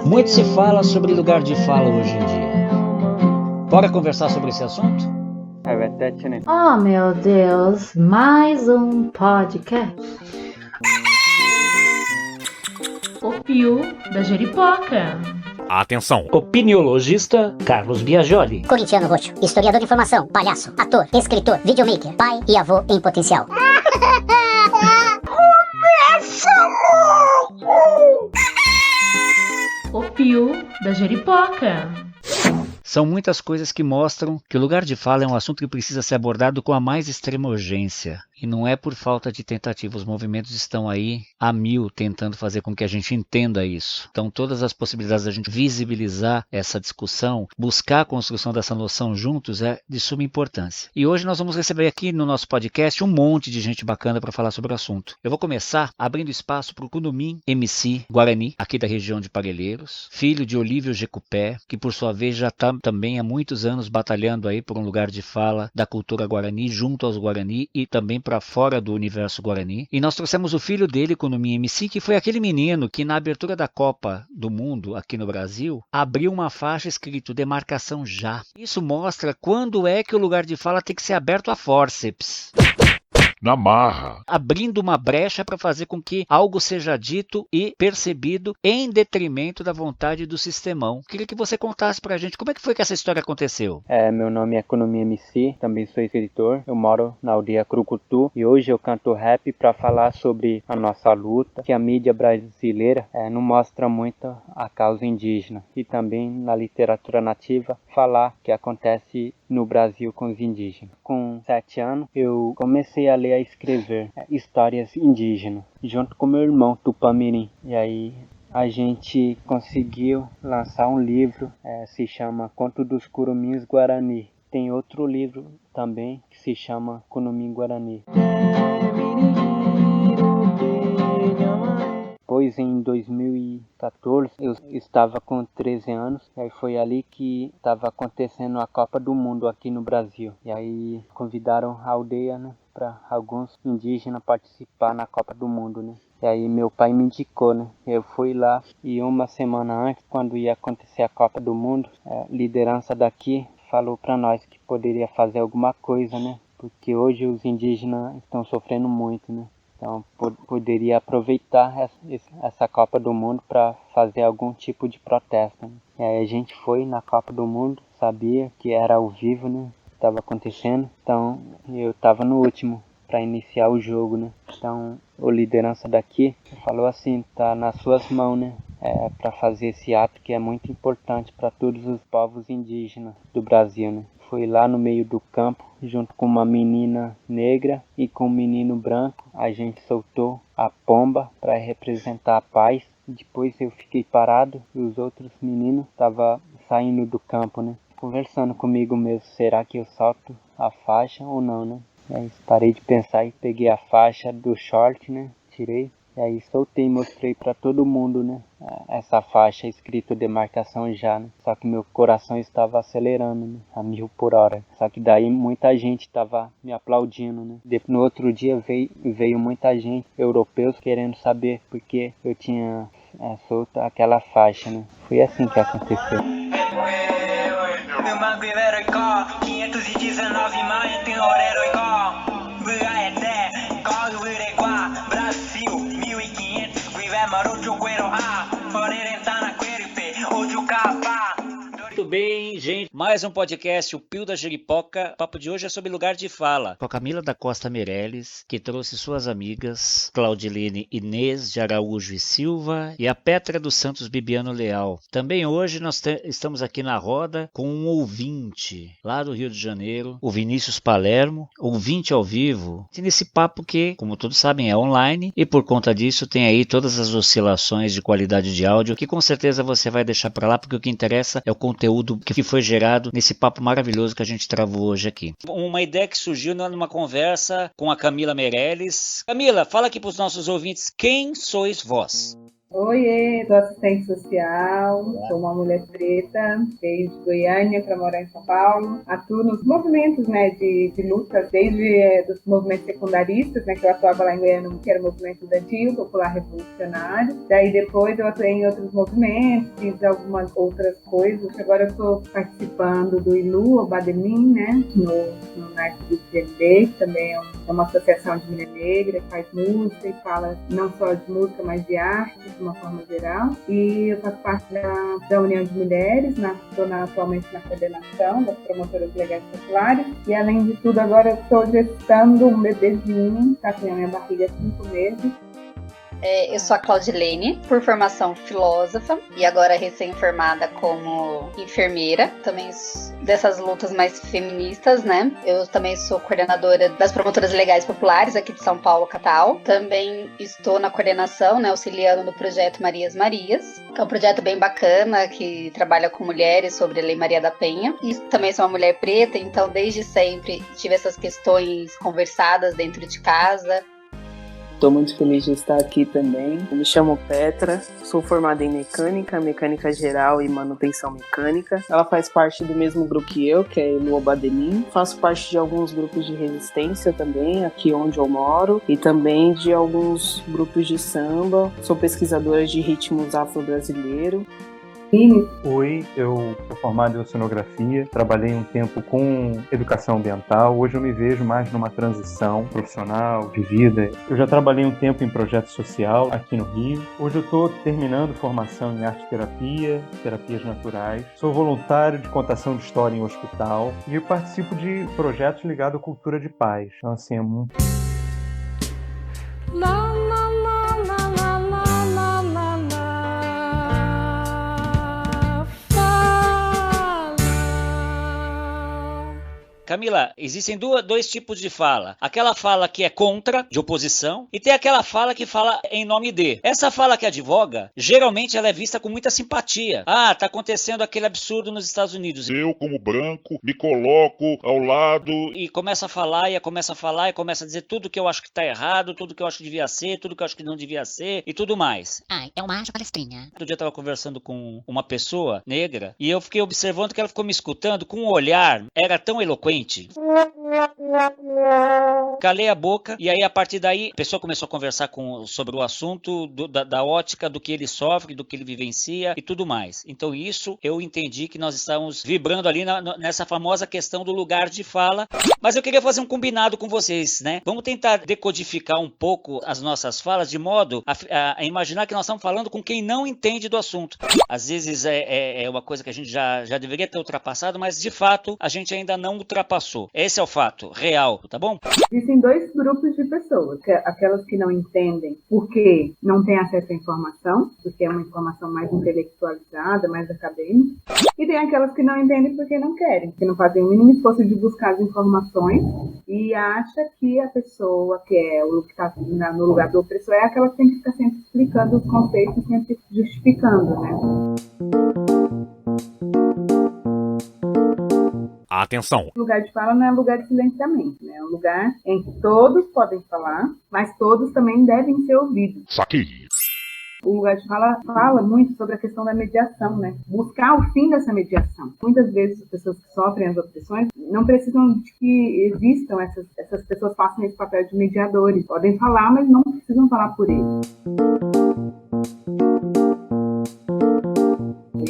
Muito se fala sobre lugar de fala hoje em dia. Bora conversar sobre esse assunto? Oh, meu Deus, mais um podcast. O Pio da Jeripoca. Atenção! Opiniologista Carlos Biagioli. Corintiano roxo, historiador de informação, palhaço, ator, escritor, videomaker, pai e avô em potencial. Começa logo! O Pio da Jeripoca. São muitas coisas que mostram que o lugar de fala é um assunto que precisa ser abordado com a mais extrema urgência. E não é por falta de tentativa, os movimentos estão aí a mil tentando fazer com que a gente entenda isso. Então todas as possibilidades da gente visibilizar essa discussão, buscar a construção dessa noção juntos é de suma importância. E hoje nós vamos receber aqui no nosso podcast um monte de gente bacana para falar sobre o assunto. Eu vou começar abrindo espaço para o Kunumim MC Guarani, aqui da região de Parelheiros, filho de Olívio Jecupé, que por sua vez já está também há muitos anos batalhando aí por um lugar de fala da cultura Guarani junto aos Guarani e também para fora do universo Guarani. E nós trouxemos o filho dele, Kunumim MC, que foi aquele menino que na abertura da Copa do Mundo aqui no Brasil abriu uma faixa escrito demarcação já. Isso mostra quando é que o lugar de fala tem que ser aberto a fórceps. Na marra. Abrindo uma brecha para fazer com que algo seja dito e percebido em detrimento da vontade do sistemão. Queria que você contasse pra gente como é que foi que essa história aconteceu. Meu nome é Kunumim MC, também sou escritor. Eu moro na aldeia Crucutu e hoje eu canto rap para falar sobre a nossa luta, que a mídia brasileira não mostra muito a causa indígena. E também na literatura nativa falar que acontece no Brasil com os indígenas. Com 7 anos eu comecei a ler e a escrever histórias indígenas, junto com meu irmão Tupamirim. E aí a gente conseguiu lançar um livro, se chama Conto dos Curumins Guarani. Tem outro livro também que se chama Kunumim Guarani. Depois, em 2014, eu estava com 13 anos, e aí foi ali que estava acontecendo a Copa do Mundo aqui no Brasil. E aí convidaram a aldeia, né, para alguns indígenas participar na Copa do Mundo, né. E aí meu pai me indicou, né. Eu fui lá e uma semana antes, quando ia acontecer a Copa do Mundo, a liderança daqui falou para nós que poderia fazer alguma coisa, né, porque hoje os indígenas estão sofrendo muito, né. Então, poderia aproveitar essa Copa do Mundo para fazer algum tipo de protesto, né? E aí a gente foi na Copa do Mundo, sabia que era ao vivo, né? Estava acontecendo, então eu estava no último para iniciar o jogo, né? Então, a liderança daqui falou assim, tá nas suas mãos, né? Para fazer esse ato que é muito importante para todos os povos indígenas do Brasil, né? Fui lá no meio do campo, junto com uma menina negra e com um menino branco. A gente soltou a pomba para representar a paz. Depois eu fiquei parado e os outros meninos estavam saindo do campo, né? Conversando comigo mesmo, será que eu solto a faixa ou não, né? E aí parei de pensar e peguei a faixa do short, né? Tirei. E aí soltei e mostrei para todo mundo, né? Essa faixa escrito demarcação já, né? Só que meu coração estava acelerando, né? A 1000 por hora. Só que daí muita gente estava me aplaudindo, né? No outro dia veio muita gente, europeus, querendo saber porque eu tinha solto aquela faixa, né? Foi assim que aconteceu. Meu mango heróico, 519 mais tem hora heróico. Brasil, 1500, vive maroto guero a, orerentana queripe, ojo capa. Muito bem, gente. Mais um podcast, o Pio da Jeripoca. O papo de hoje é sobre lugar de fala. Com a Camila da Costa Meirelles, que trouxe suas amigas Claudilene Inês de Araújo e Silva e a Petra dos Santos Bibiano Leal. Também hoje nós estamos aqui na roda com um ouvinte lá do Rio de Janeiro, o Vinícius Palermo, ouvinte ao vivo. E nesse papo que, como todos sabem, é online e por conta disso tem aí todas as oscilações de qualidade de áudio que com certeza você vai deixar para lá porque o que interessa é o conteúdo que foi gerado ligado nesse papo maravilhoso que a gente travou hoje aqui. Uma ideia que surgiu numa conversa com a Camila Meirelles. Camila, fala aqui para os nossos ouvintes, quem sois vós? Oiê, sou assistente social, sou uma mulher preta, veio de Goiânia para morar em São Paulo, atuo nos movimentos, né, de luta, desde dos movimentos secundaristas, né, que eu atuava lá em Goiânia, que era o movimento estudantil, popular revolucionário, daí depois eu atuei em outros movimentos, fiz algumas outras coisas, agora eu estou participando do ILU, o Bademin, né, no Norte do CND, que também é uma associação de mulher negra, que faz música e fala não só de música, mas de arte, de uma forma geral, e eu faço parte da União de Mulheres, estou atualmente na coordenação das promotoras legais populares, e além de tudo agora eu estou gestando um bebezinho, está com a minha barriga há 5 meses. Eu sou a Claudilene, por formação filósofa e agora recém-formada como enfermeira, também dessas lutas mais feministas, né? Eu também sou coordenadora das promotoras legais populares aqui de São Paulo, capital. Também estou na coordenação, né, auxiliando no projeto Marias Marias, que é um projeto bem bacana que trabalha com mulheres sobre a Lei Maria da Penha. E também sou uma mulher preta, então desde sempre tive essas questões conversadas dentro de casa. Estou muito feliz de estar aqui também. Eu me chamo Petra, sou formada em mecânica geral e manutenção mecânica. Ela faz parte do mesmo grupo que eu, que é o Bademin. Faço parte de alguns grupos de resistência também, aqui onde eu moro, e também de alguns grupos de samba. Sou pesquisadora de ritmos afro-brasileiros. Oi, eu sou formado em oceanografia, trabalhei um tempo com educação ambiental, hoje eu me vejo mais numa transição profissional, de vida. Eu já trabalhei um tempo em projeto social aqui no Rio, hoje eu estou terminando formação em arte-terapia, terapias naturais, sou voluntário de contação de história em hospital e eu participo de projetos ligados à cultura de paz. Então assim, é muito... Camila, existem dois tipos de fala. Aquela fala que é contra, de oposição, e tem aquela fala que fala em nome de. Essa fala que advoga, geralmente ela é vista com muita simpatia. Ah, tá acontecendo aquele absurdo nos Estados Unidos. Eu, como branco, me coloco ao lado. E começa a falar, e começa a dizer tudo que eu acho que tá errado, tudo que eu acho que devia ser, tudo que eu acho que não devia ser, e tudo mais. Ai, é uma arte palestrinha. Outro dia eu tava conversando com uma pessoa negra, e eu fiquei observando que ela ficou me escutando com um olhar, era tão eloquente. Calei a boca e aí a partir daí a pessoa começou a conversar sobre o assunto da ótica do que ele sofre, do que ele vivencia e tudo mais. Então isso eu entendi que nós estamos vibrando ali nessa famosa questão do lugar de fala. Mas eu queria fazer um combinado com vocês, né? Vamos tentar decodificar um pouco as nossas falas de modo a imaginar que nós estamos falando com quem não entende do assunto. Às vezes é uma coisa que a gente já deveria ter ultrapassado, mas de fato a gente ainda não ultrapassou. Esse é o fato real, tá bom? Existem dois grupos de pessoas, aquelas que não entendem porque não têm acesso à informação, porque é uma informação mais intelectualizada, mais acadêmica, e tem aquelas que não entendem porque não querem, que não fazem o mínimo esforço de buscar as informações e acha que a pessoa que é o que está no lugar do opressor é aquela que tem que ficar sempre explicando os conceitos, sempre justificando, né? Atenção! O lugar de fala não é lugar de silenciamento, né? É um lugar em que todos podem falar, mas todos também devem ser ouvidos. Saquei! O lugar de fala fala muito sobre a questão da mediação, né? Buscar o fim dessa mediação. Muitas vezes as pessoas que sofrem as opressões não precisam de que existam essas pessoas façam esse papel de mediadores. Podem falar, mas não precisam falar por eles.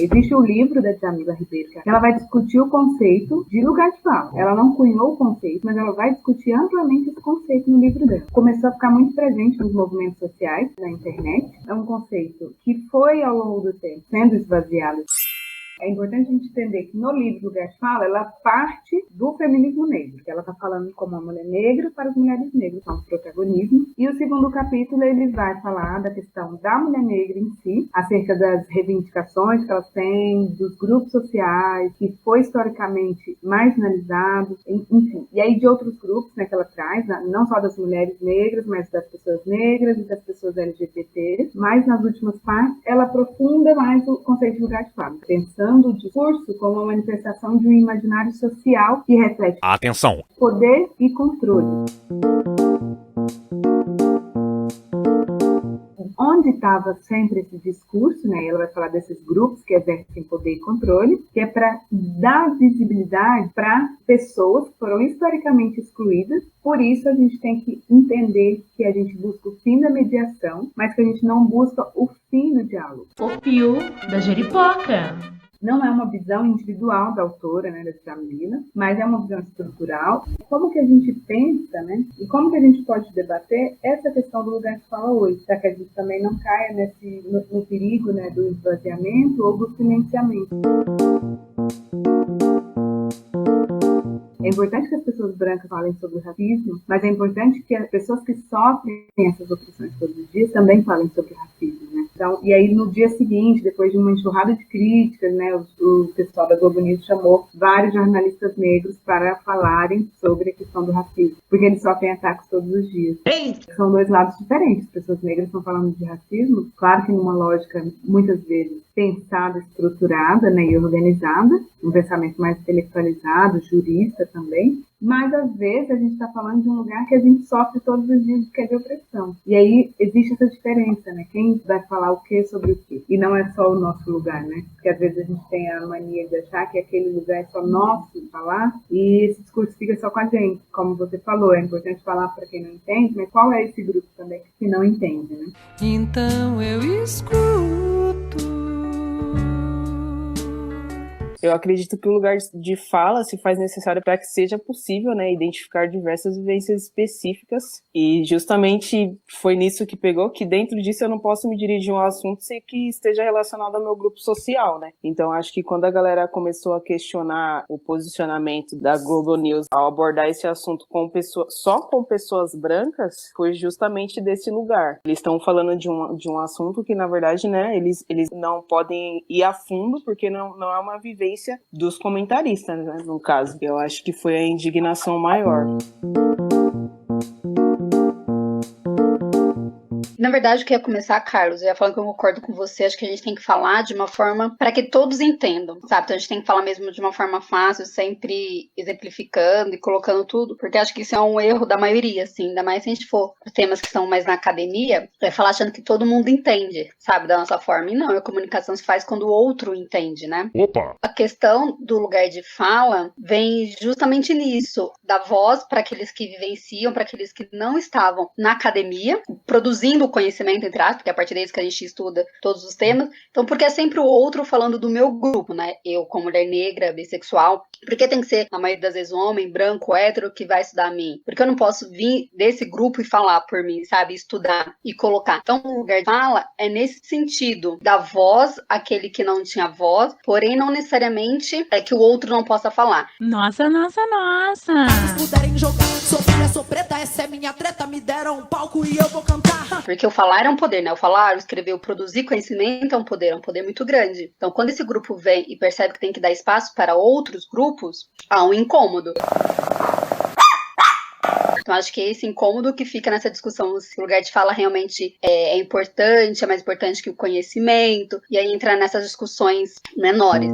Existe o livro da Djamila Ribeiro, que ela vai discutir o conceito de lugar de fala. Ela não cunhou o conceito, mas ela vai discutir amplamente esse conceito no livro dela. Começou a ficar muito presente nos movimentos sociais, na internet. É um conceito que foi, ao longo do tempo, sendo esvaziado. É importante a gente entender que no livro Lugar de Fala, ela parte do feminismo negro, que ela está falando como uma mulher negra para as mulheres negras, são os protagonismos. E o segundo capítulo, ele vai falar da questão da mulher negra em si, acerca das reivindicações que elas têm, dos grupos sociais, que foi historicamente marginalizado, enfim. E aí de outros grupos, né, que ela traz, não só das mulheres negras, mas das pessoas negras e das pessoas LGBT. Mas nas últimas partes, ela aprofunda mais o conceito de lugar de fala, pensando usando o discurso como uma manifestação de um imaginário social que reflete Atenção! poder e controle. Onde estava sempre esse discurso, né? Ela vai falar desses grupos que exercem poder e controle, que é para dar visibilidade para pessoas que foram historicamente excluídas. Por isso a gente tem que entender que a gente busca o fim da mediação, mas que a gente não busca o fim do diálogo. O fio da Jeripoca. Não é uma visão individual da autora, né, da Djamila, mas é uma visão estrutural. Como que a gente pensa, né, e como que a gente pode debater essa questão do lugar de fala hoje, para que a gente também não caia no perigo, né, do esvaziamento ou do silenciamento. É importante que as pessoas brancas falem sobre o racismo, mas é importante que as pessoas que sofrem essas opressões todos os dias também falem sobre o racismo, né? Então, e aí no dia seguinte, depois de uma enxurrada de críticas, né, o pessoal da Globo News chamou vários jornalistas negros para falarem sobre a questão do racismo, porque eles sofrem ataques todos os dias. São dois lados diferentes. As pessoas negras estão falando de racismo, claro que numa lógica, muitas vezes, pensada, estruturada, né, e organizada, um pensamento mais intelectualizado, jurista também, mas às vezes a gente está falando de um lugar que a gente sofre todos os dias, que é de opressão. E aí existe essa diferença, né? Quem vai falar o que sobre o quê? E não é só o nosso lugar, né? Porque às vezes a gente tem a mania de achar que aquele lugar é só nosso de falar e esse discurso fica só com a gente. Como você falou, é importante falar para quem não entende, mas qual é esse grupo também que não entende, né? Então eu escuto. Eu acredito que o lugar de fala se faz necessário para que seja possível, né, identificar diversas vivências específicas, e justamente foi nisso que pegou, que dentro disso eu não posso me dirigir a um assunto sem que esteja relacionado ao meu grupo social, né. Então acho que quando a galera começou a questionar o posicionamento da Globo News ao abordar esse assunto só com pessoas brancas, foi justamente desse lugar. Eles estão falando de um assunto que, na verdade, né, eles não podem ir a fundo, porque não é uma vivência dos comentaristas, né, no caso. Eu acho que foi a indignação maior. Na verdade, eu queria começar, Carlos, eu ia falando que eu concordo com você, acho que a gente tem que falar de uma forma para que todos entendam, sabe? Então a gente tem que falar mesmo de uma forma fácil, sempre exemplificando e colocando tudo, porque acho que isso é um erro da maioria, assim, ainda mais se a gente for para temas que estão mais na academia, vai falar achando que todo mundo entende, sabe, da nossa forma. E não, a comunicação se faz quando o outro entende, né? Opa! A questão do lugar de fala vem justamente nisso, da voz para aqueles que vivenciam, para aqueles que não estavam na academia, produzindo conhecimento, entre aspas, porque é a partir deles que a gente estuda todos os temas. Então, porque é sempre o outro falando do meu grupo, né? Eu, como mulher negra, bissexual, porque tem que ser, na maioria das vezes, um homem branco, hétero, que vai estudar a mim? Porque eu não posso vir desse grupo e falar por mim, sabe? Estudar e colocar. Então, o lugar de fala é nesse sentido, da voz, aquele que não tinha voz, porém, não necessariamente é que o outro não possa falar. Nossa, nossa, nossa! Se puderem jogar, sou filha, sou preta, essa é minha treta, me deram um palco e eu vou cantar. Porque o falar é um poder, né? O falar, o escrever, o produzir conhecimento é um poder muito grande. Então, quando esse grupo vem e percebe que tem que dar espaço para outros grupos, há um incômodo. Então, acho que é esse incômodo que fica nessa discussão, se o lugar de fala realmente é importante, é mais importante que o conhecimento, e aí entrar nessas discussões menores.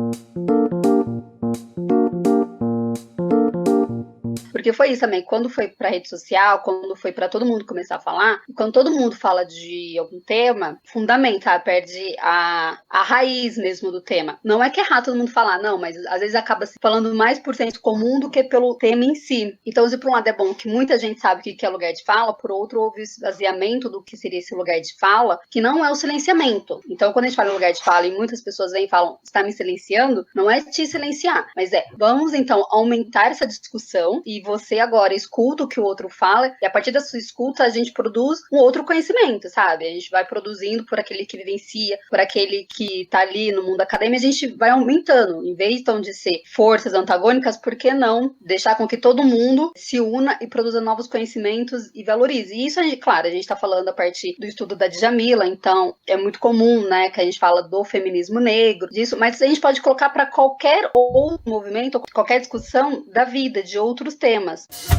Porque foi isso também, quando foi pra rede social, quando foi pra todo mundo começar a falar, quando todo mundo fala de algum tema, fundamenta, perde a raiz mesmo do tema. Não é que é errado todo mundo falar, não, mas às vezes acaba se falando mais por senso comum do que pelo tema em si. Então, se por um lado é bom que muita gente sabe o que é lugar de fala, por outro houve o esvaziamento do que seria esse lugar de fala, que não é o silenciamento. Então, quando a gente fala em lugar de fala e muitas pessoas vêm e falam, está me silenciando, não é te silenciar, mas vamos então aumentar essa discussão e você agora escuta o que o outro fala e a partir da sua escuta a gente produz um outro conhecimento, sabe? A gente vai produzindo por aquele que vivencia, por aquele que tá ali no mundo acadêmico, a gente vai aumentando. Em vez então de ser forças antagônicas, por que não deixar com que todo mundo se una e produza novos conhecimentos e valorize? E isso, claro, a gente tá falando a partir do estudo da Djamila, então é muito comum, né, que a gente fala do feminismo negro, disso, mas a gente pode colocar para qualquer outro movimento, qualquer discussão da vida, de outros temas.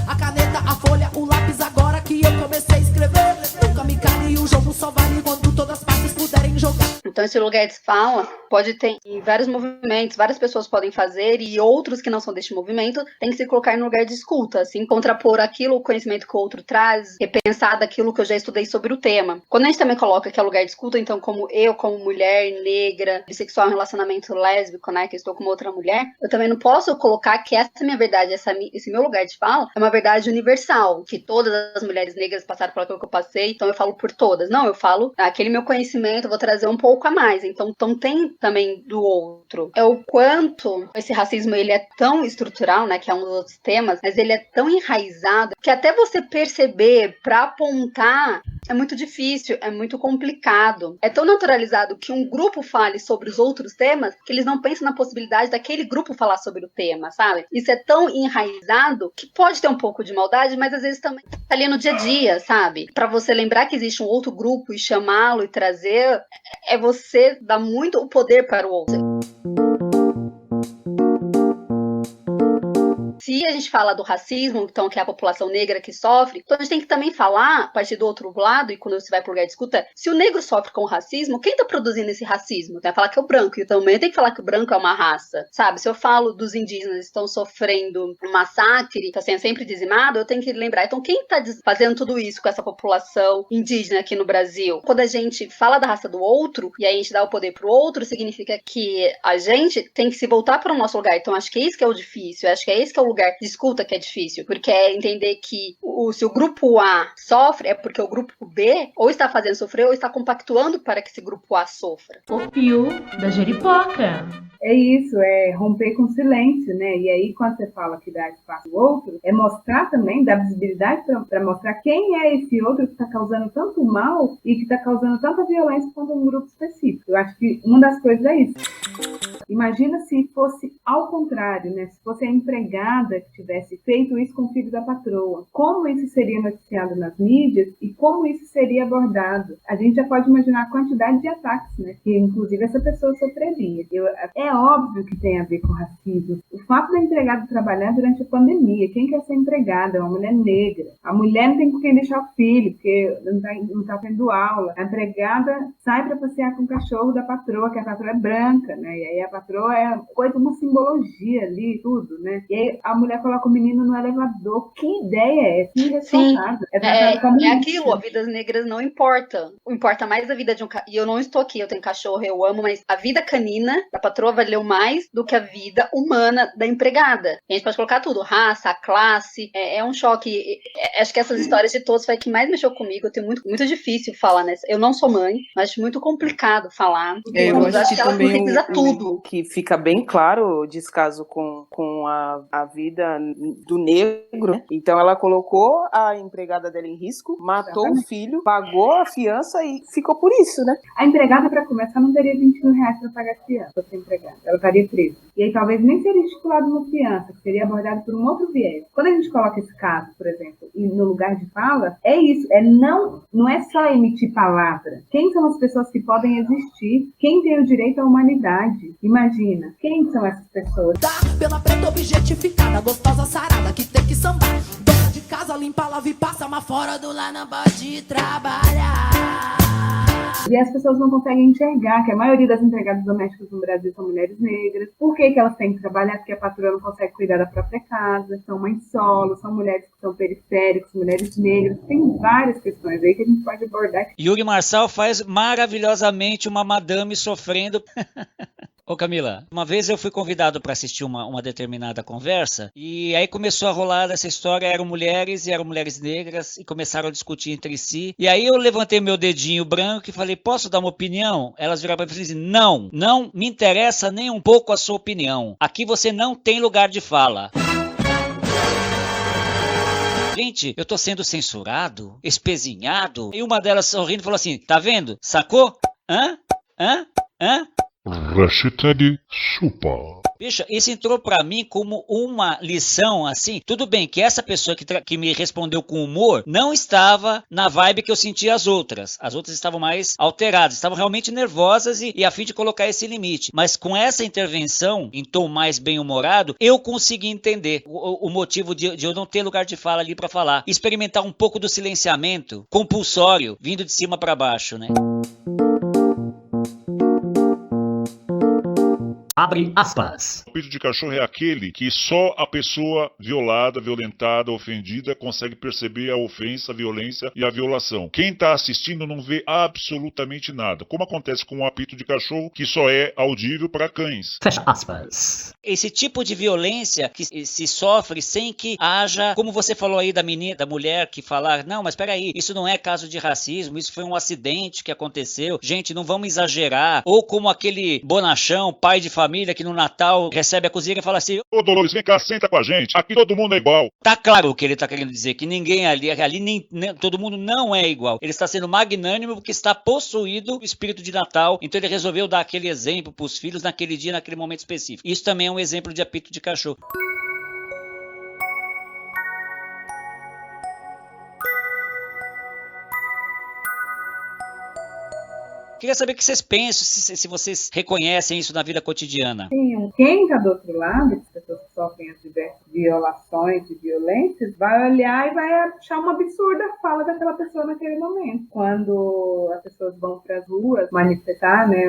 A caneta, a folha, o lápis, agora que eu comecei a escrever. Nunca me cale, o jogo só vale quando todas as partes puderem jogar. Então esse lugar de fala pode ter em vários movimentos, várias pessoas podem fazer e outros que não são deste movimento têm que se colocar no lugar de escuta, assim, contrapor aquilo, o conhecimento que o outro traz, repensar daquilo que eu já estudei sobre o tema. Quando a gente também coloca que é lugar de escuta, então como eu, como mulher negra, bissexual, relacionamento lésbico, né, que estou com uma outra mulher, eu também não posso colocar que essa minha verdade, esse meu lugar de fala é uma verdade universal, que todas as mulheres negras passaram por aquilo que eu passei, então eu falo por todas. Não, eu falo aquele meu conhecimento, eu vou trazer um pouco a mais. Então tem também do outro. É o quanto esse racismo ele é tão estrutural, né, que é um dos outros temas, mas ele é tão enraizado que até você perceber pra apontar é muito difícil, é muito complicado. É tão naturalizado que um grupo fale sobre os outros temas que eles não pensam na possibilidade daquele grupo falar sobre o tema, sabe? Isso é tão enraizado que pode ter um pouco de maldade, mas às vezes também tá ali no dia a dia, sabe? Pra você lembrar que existe um outro grupo e chamá-lo e trazer, é você dar muito o poder para o outro. Se a gente fala do racismo, então, que é a população negra que sofre, então a gente tem que também falar, a partir do outro lado, e quando você vai pro lugar de escuta, se o negro sofre com o racismo, quem tá produzindo esse racismo? Tem que falar que é o branco, e também tem que falar que o branco é uma raça, sabe? Se eu falo dos indígenas que estão sofrendo um massacre, tá sendo sempre dizimado, eu tenho que lembrar, então quem tá fazendo tudo isso com essa população indígena aqui no Brasil? Quando a gente fala da raça do outro, e aí a gente dá o poder pro outro, significa que a gente tem que se voltar para o nosso lugar. Então acho que é isso que é o difícil, acho que é esse que é o lugar de escuta que é difícil, porque é entender que se o grupo A sofre, é porque o grupo B ou está fazendo sofrer ou está compactuando para que esse grupo A sofra. O fio da jeripoca. É isso, é romper com o silêncio, né? E aí, quando você fala que dá espaço ao outro, é mostrar também, dar visibilidade para mostrar quem é esse outro que está causando tanto mal e que está causando tanta violência contra um grupo específico. Eu acho que uma das coisas é isso. Imagina se fosse ao contrário, né? Se fosse a empregada que tivesse feito isso com o filho da patroa. Como isso seria noticiado nas mídias e como isso seria abordado? A gente já pode imaginar a quantidade de ataques, né? Que inclusive essa pessoa sofreria. É óbvio que tem a ver com racismo. O fato da empregada trabalhar durante a pandemia, quem quer ser empregada? É uma mulher negra. A mulher não tem com quem deixar o filho, porque não tá tendo aula. A empregada sai para passear com o cachorro da patroa, que a patroa é branca, né? E aí a patroa é uma simbologia ali, tudo, né? E aí a mulher coloca o menino no elevador. Que ideia é essa? Irresponsável. É aquilo, a vida das negras não importa. Importa mais a vida de um cachorro. E eu não estou aqui, eu tenho cachorro, eu amo, mas a vida canina da patroa valeu mais do que a vida humana da empregada. A gente pode colocar tudo, raça, classe, é um choque. Acho que essas histórias de todos foi a que mais mexeu comigo. Eu tenho muito difícil falar nessa. Eu não sou mãe, mas acho muito complicado falar. Eu acho que ela também precisa tudo. Que fica bem claro o descaso com a vida do negro, né? Então ela colocou a empregada dela em risco, matou o filho, pagou a fiança e ficou por isso, né? A empregada, para começar, não teria R$21 para pagar a fiança, para ser empregada. Ela estaria presa. E aí talvez nem seria estipulado uma fiança, que seria abordado por um outro viés. Quando a gente coloca esse caso, por exemplo, e no lugar de fala, é isso. Não é só emitir palavra. Quem são as pessoas que podem existir? Quem tem o direito à humanidade? Imagina, quem são essas pessoas? Tá pela preta objetificada, gostosa sarada, que tem que sambar. Dona de casa, limpa, lava e passa, mas fora do lar não pode trabalhar. E as pessoas não conseguem enxergar que a maioria das empregadas domésticas no Brasil são mulheres negras. Por que elas têm que trabalhar? Porque a patroa não consegue cuidar da própria casa. São mães solo, são mulheres que são periféricas, mulheres negras. Tem várias questões aí que a gente pode abordar. Yuri Marçal faz maravilhosamente uma madame sofrendo... Ô Camila, uma vez eu fui convidado para assistir uma determinada conversa e aí começou a rolar essa história, eram mulheres negras e começaram a discutir entre si. E aí eu levantei meu dedinho branco e falei, posso dar uma opinião? Elas viraram para mim e falaram, não me interessa nem um pouco a sua opinião. Aqui você não tem lugar de fala. Gente, eu tô sendo censurado, espezinhado. E uma delas sorrindo falou assim, tá vendo? Sacou? Hã? Hashtag chupa. Bicho, isso entrou pra mim como uma lição, assim. Tudo bem que essa pessoa que me respondeu com humor não estava na vibe que eu sentia as outras. As outras estavam mais alteradas, estavam realmente nervosas e a fim de colocar esse limite. Mas com essa intervenção, em tom mais bem-humorado, eu consegui entender o motivo de eu não ter lugar de fala ali pra falar. Experimentar um pouco do silenciamento compulsório, vindo de cima pra baixo, né? Abre aspas. O apito de cachorro é aquele que só a pessoa violada, violentada, ofendida consegue perceber a ofensa, a violência e a violação. Quem está assistindo não vê absolutamente nada, como acontece com o apito de cachorro, que só é audível para cães. Fecha aspas. Esse tipo de violência que se sofre sem que haja, como você falou aí da menina, da mulher que falar, não, mas peraí, isso não é caso de racismo, isso foi um acidente que aconteceu, gente, não vamos exagerar. Ou como aquele bonachão, pai de família que no Natal recebe a cozinha e fala assim, ô Dolores, vem cá, senta com a gente, aqui todo mundo é igual. Tá claro o que ele tá querendo dizer, que ninguém ali nem todo mundo não é igual. Ele está sendo magnânimo porque está possuído o espírito de Natal, então ele resolveu dar aquele exemplo pros filhos naquele dia, naquele momento específico. Isso também é um exemplo de apito de cachorro. Queria saber o que vocês pensam, se vocês reconhecem isso na vida cotidiana. Sim, quem está do outro lado, as pessoas que sofrem as diversas violações e violências, vai olhar e vai achar uma absurda fala daquela pessoa naquele momento. Quando as pessoas vão para as ruas manifestar, né,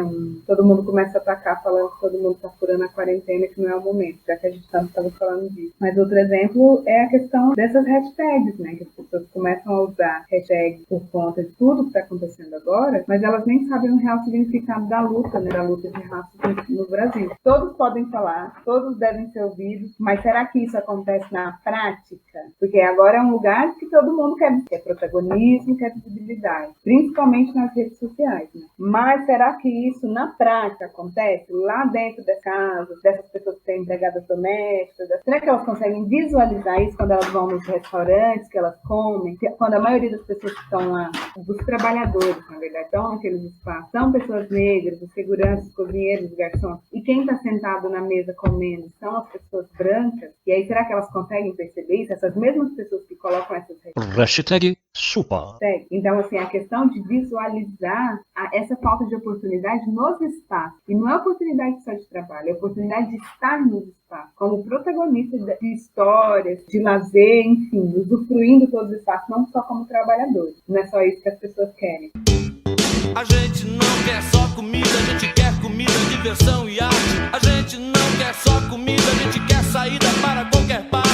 todo mundo começa a atacar falando que todo mundo está furando a quarentena, que não é o momento, já que a gente estava falando disso. Mas outro exemplo é a questão dessas hashtags, né, que as pessoas começam a usar hashtags por conta de tudo que está acontecendo agora, mas elas nem sabem o real significado da luta, né, da luta de raça no Brasil. Todos podem falar, todos devem ser ouvidos, mas será que isso acontece na prática? Porque agora é um lugar que todo mundo quer protagonismo, quer visibilidade, principalmente nas redes sociais, né? Mas será que isso na prática acontece lá dentro das casas, dessas pessoas que têm empregadas domésticas? Será que elas conseguem visualizar isso quando elas vão nos restaurantes, que elas comem? Quando a maioria das pessoas que estão lá, dos trabalhadores, na verdade, estão naqueles espaços, são pessoas negras, os seguranças, os cozinheiros, os garçons. E quem está sentado na mesa comendo são as pessoas brancas. E aí, será que elas conseguem perceber isso? Essas mesmas pessoas que colocam essas hashtag chupa. Então, assim, a questão de visualizar essa falta de oportunidade nos espaços. E não é oportunidade só de trabalho, é oportunidade de estar nos espaços, como protagonista de histórias, de lazer, enfim, usufruindo todos os espaços, não só como trabalhadores. Não é só isso que as pessoas querem. A gente não quer só comida, a gente quer comida, diversão e arte. A gente não quer só comida, a gente quer saída para qualquer parte.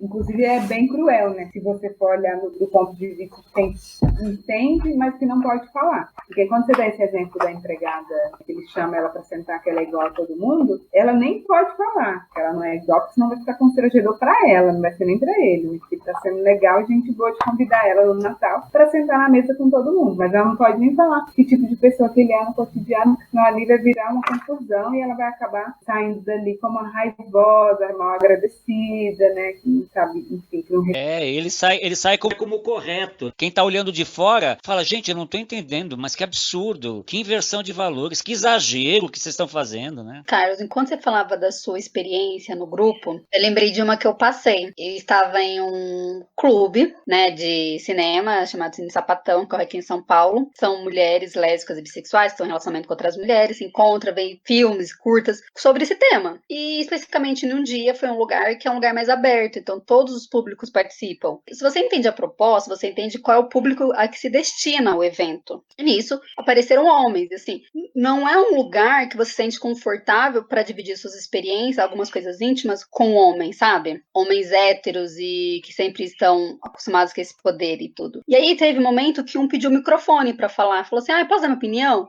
Inclusive é bem cruel, né? Se você for olhar do ponto de vista de quem entende, mas que não pode falar. Porque quando você dá esse exemplo da empregada, que ele chama ela para sentar que ela é igual a todo mundo, ela nem pode falar que ela não é igual, porque senão vai ficar constrangedor para ela, não vai ser nem para ele. Né? Porque tá sendo legal a gente boa de convidar ela no Natal para sentar na mesa com todo mundo. Mas ela não pode nem falar que tipo de pessoa que ele é no cotidiano, porque senão ali vai virar uma confusão e ela vai acabar saindo dali como uma raivosa, mal agradecida, né? Que sabe, enfim, que não... ele sai como correto. Quem tá olhando de fora fala, gente, eu não tô entendendo, mas que absurdo, que inversão de valores, que exagero que vocês estão fazendo, né? Carlos, enquanto você falava da sua experiência no grupo, eu lembrei de uma que eu passei. Eu estava em um clube, né, de cinema, chamado Cine Sapatão, que é aqui em São Paulo. São mulheres lésbicas e bissexuais que estão em relacionamento com outras mulheres, se encontram, veem filmes, curtas sobre esse tema. E especificamente num dia foi um lugar que é um lugar mais aberto, então todos os públicos participam. Se você entende a proposta, você entende qual é o público a que se destina o evento. E nisso apareceram homens, assim, não é um lugar que você se sente confortável para dividir suas experiências, algumas coisas íntimas com homens, sabe? Homens héteros e que sempre estão acostumados com esse poder e tudo. E aí teve um momento que um pediu o microfone para falar, falou assim, posso dar minha opinião?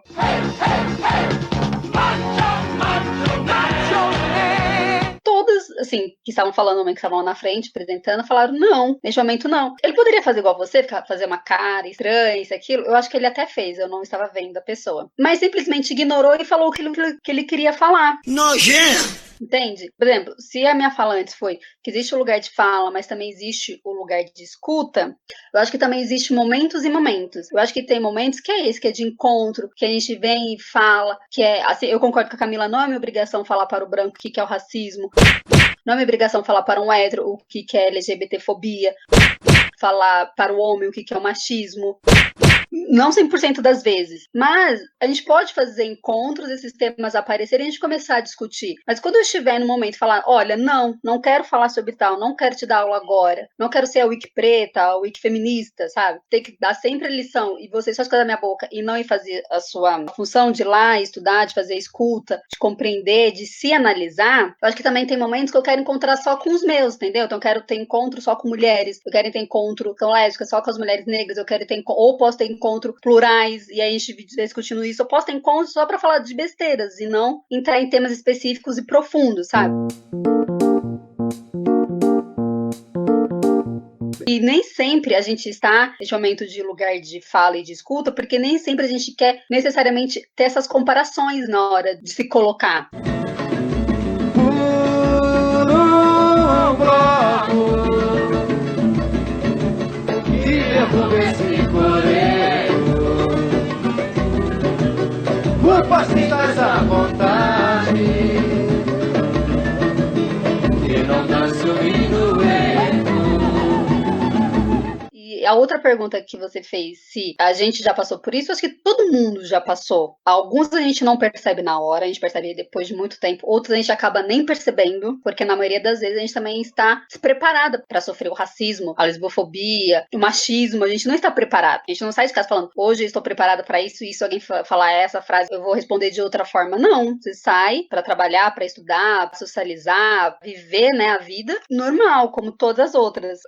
Todas, assim, que estavam falando, que estavam lá na frente, apresentando, falaram, não, neste momento não. Ele poderia fazer igual você, fazer uma cara estranha, isso, aquilo. Eu acho que ele até fez, eu não estava vendo a pessoa. Mas simplesmente ignorou e falou o que ele queria falar. Nojento! Entende? Por exemplo, se a minha fala antes foi que existe o lugar de fala, mas também existe o lugar de escuta, eu acho que também existe momentos e momentos. Eu acho que tem momentos que é esse, que é de encontro, que a gente vem e fala, que é, assim, eu concordo com a Camila, não é minha obrigação falar para o branco o que é o racismo, não é minha obrigação falar para um hétero o que é LGBTfobia, falar para o homem o que é o machismo. Não 100% das vezes. Mas a gente pode fazer encontros, esses temas aparecerem e a gente começar a discutir. Mas quando eu estiver no momento e falar, olha, não quero falar sobre tal, não quero te dar aula agora, não quero ser a wiki preta, a wiki feminista, sabe? Tem que dar sempre a lição e você só escutar da minha boca e não ir fazer a sua função de ir lá, estudar, de fazer escuta, de compreender, de se analisar. Eu acho que também tem momentos que eu quero encontrar só com os meus, entendeu? Então eu quero ter encontro só com mulheres, eu quero ter encontro com lésbicas, só com as mulheres negras, eu quero ter ou posso ter encontro plurais, e aí a gente discutindo isso, eu posso ter encontro só pra falar de besteiras e não entrar em temas específicos e profundos, sabe? E nem sempre a gente está nesse momento de lugar de fala e de escuta, porque nem sempre a gente quer necessariamente ter essas comparações na hora de se colocar. À vontade e não dança o minueto. E a outra pergunta que você fez, se a gente já passou por isso, acho que todo mundo já passou. Alguns a gente não percebe na hora, a gente percebe depois de muito tempo. Outros a gente acaba nem percebendo, porque na maioria das vezes a gente também está despreparada para sofrer o racismo, a lesbofobia, o machismo. A gente não está preparado. A gente não sai de casa falando, hoje eu estou preparada para isso, e se alguém falar essa frase, eu vou responder de outra forma. Não, você sai para trabalhar, para estudar, socializar, viver, né, a vida normal, como todas as outras.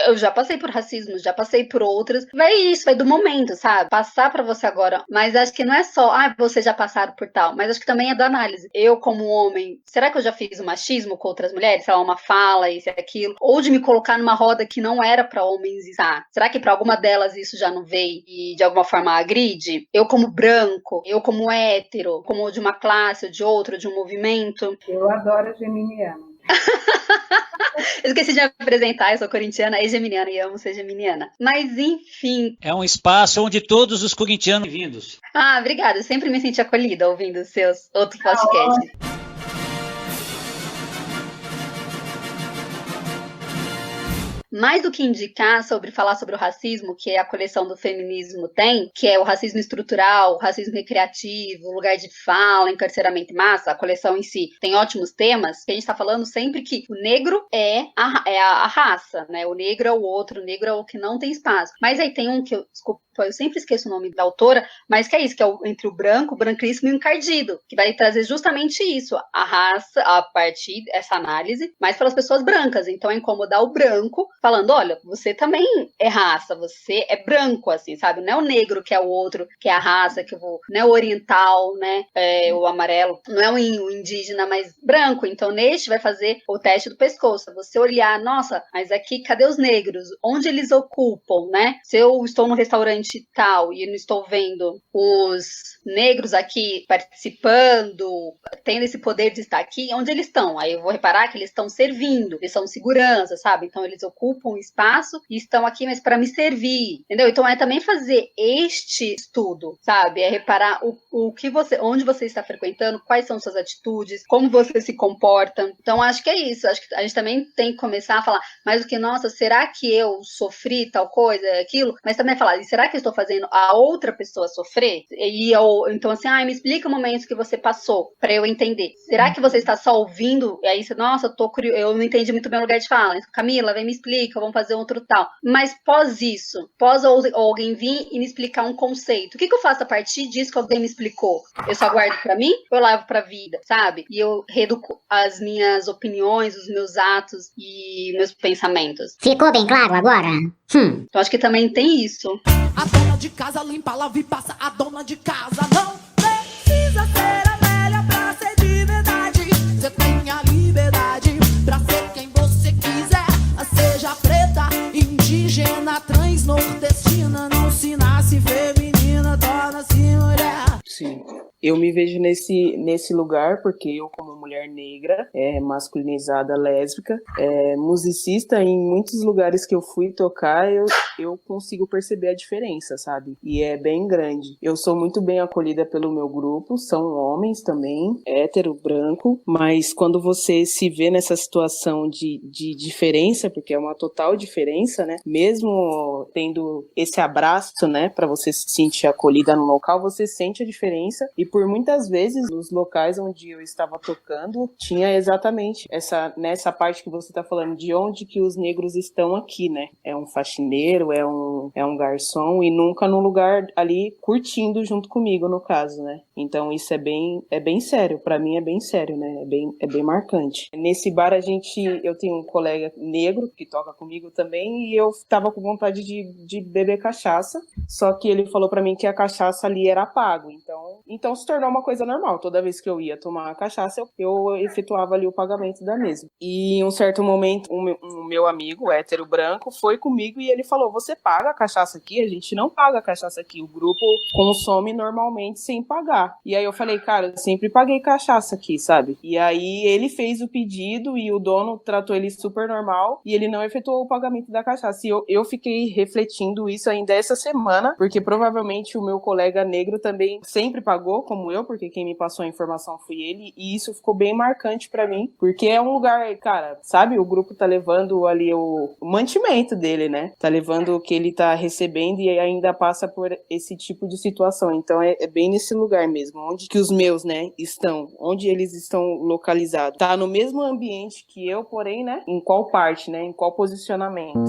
Eu já passei por racismo, já passei por outras. Vai do momento, sabe? Passar pra você agora. Mas acho que não é só, vocês já passaram por tal. Mas acho que também é da análise. Eu, como homem, será que eu já fiz o machismo com outras mulheres? Sei lá, uma fala, isso e aquilo. Ou de me colocar numa roda que não era pra homens estar. Será que pra alguma delas isso já não veio e de alguma forma agride? Eu, como branco, eu, como hétero, como de uma classe ou de outra, de um movimento. Eu adoro geminiano. Eu esqueci de me apresentar, eu sou corintiana e geminiana e amo ser geminiana. Mas enfim. É um espaço onde todos os corintianos vindos. Obrigada. Eu sempre me senti acolhida ouvindo os seus outros podcasts. Mais do que indicar falar sobre o racismo que a coleção do feminismo tem, que é o racismo estrutural, o racismo recreativo, o lugar de fala, encarceramento em massa, a coleção em si tem ótimos temas, que a gente está falando sempre que o negro é a raça, né? O negro é o outro, o negro é o que não tem espaço. Mas aí tem um que eu sempre esqueço o nome da autora, mas que é isso, que é entre o branco, o branquíssimo e o encardido, que vai trazer justamente isso, a raça, a partir dessa análise, mas pelas pessoas brancas. Então é incomodar o branco, falando, olha, você também é raça, você é branco, assim, sabe? Não é o negro que é o outro, que é a raça, não é o oriental, né? O amarelo, não é o indígena, mas branco. Então neste vai fazer o teste do pescoço. Você olhar, nossa, mas aqui, cadê os negros? Onde eles ocupam, né? Se eu estou no restaurante tal e eu não estou vendo os negros aqui participando, tendo esse poder de estar aqui, onde eles estão? Aí eu vou reparar que eles estão servindo, eles são segurança, sabe? Então eles ocupam espaço e estão aqui, mas para me servir, entendeu? Então é também fazer este estudo, sabe? É reparar onde você está frequentando, quais são suas atitudes, como você se comporta. Então acho que é isso, acho que a gente também tem que começar a falar mais do que, nossa, será que eu sofri tal coisa, aquilo? Mas também falar, e será que eu estou fazendo a outra pessoa sofrer? Então assim, me explica o momento que você passou para eu entender. Será que você está só ouvindo? E aí você, nossa, eu não entendi muito bem o lugar de fala. Camila, vem me explica, vamos fazer outro tal. Mas pós isso, alguém vir e me explicar um conceito, o que eu faço a partir disso que alguém me explicou? Eu só guardo pra mim ou eu levo pra vida, sabe? E eu reeduco as minhas opiniões, os meus atos e meus pensamentos. Ficou bem claro agora? Então acho que também tem isso. A dona de casa limpa, lava e passa. A dona de casa não precisa ser a velha pra ser de verdade. Você tem a liberdade pra ser quem você quiser. Seja preta, indígena, trans, nordestina. Não se nasce feminina, torna-se mulher. Sim, eu me vejo nesse lugar porque eu, como mulher mulher negra, masculinizada, lésbica, musicista. Em muitos lugares que eu fui tocar, eu consigo perceber a diferença, sabe? E é bem grande. Eu sou muito bem acolhida pelo meu grupo, são homens também, hétero, branco, mas quando você se vê nessa situação de diferença, porque é uma total diferença, né? Mesmo tendo esse abraço, né, para você se sentir acolhida no local, você sente a diferença. E por muitas vezes, nos locais onde eu estava tocando, tinha exatamente nessa parte que você tá falando, de onde que os negros estão aqui, né? É um faxineiro, é um garçom, e nunca num lugar ali curtindo junto comigo, no caso, né? Então isso é bem sério, pra mim é bem sério, né? É bem marcante. Nesse bar eu tenho um colega negro que toca comigo também, e eu tava com vontade de beber cachaça, só que ele falou pra mim que a cachaça ali era pago, então se tornou uma coisa normal. Toda vez que eu ia tomar a cachaça, eu efetuava ali o pagamento da mesma. E em um certo momento, um meu amigo, hétero branco, foi comigo e ele falou: você paga a cachaça aqui? A gente não paga a cachaça aqui, o grupo consome normalmente sem pagar. E aí eu falei: cara, eu sempre paguei cachaça aqui, sabe? E aí ele fez o pedido e o dono tratou ele super normal e ele não efetuou o pagamento da cachaça. E eu fiquei refletindo isso ainda essa semana, porque provavelmente o meu colega negro também sempre pagou, como eu, porque quem me passou a informação foi ele, e isso ficou bem marcante pra mim, porque é um lugar, cara, sabe, o grupo tá levando ali o mantimento dele, né? Tá levando o que ele tá recebendo e ainda passa por esse tipo de situação. Então é bem nesse lugar mesmo, onde que os meus, né, estão, onde eles estão localizados. Tá no mesmo ambiente que eu, porém, né, em qual parte, né, em qual posicionamento.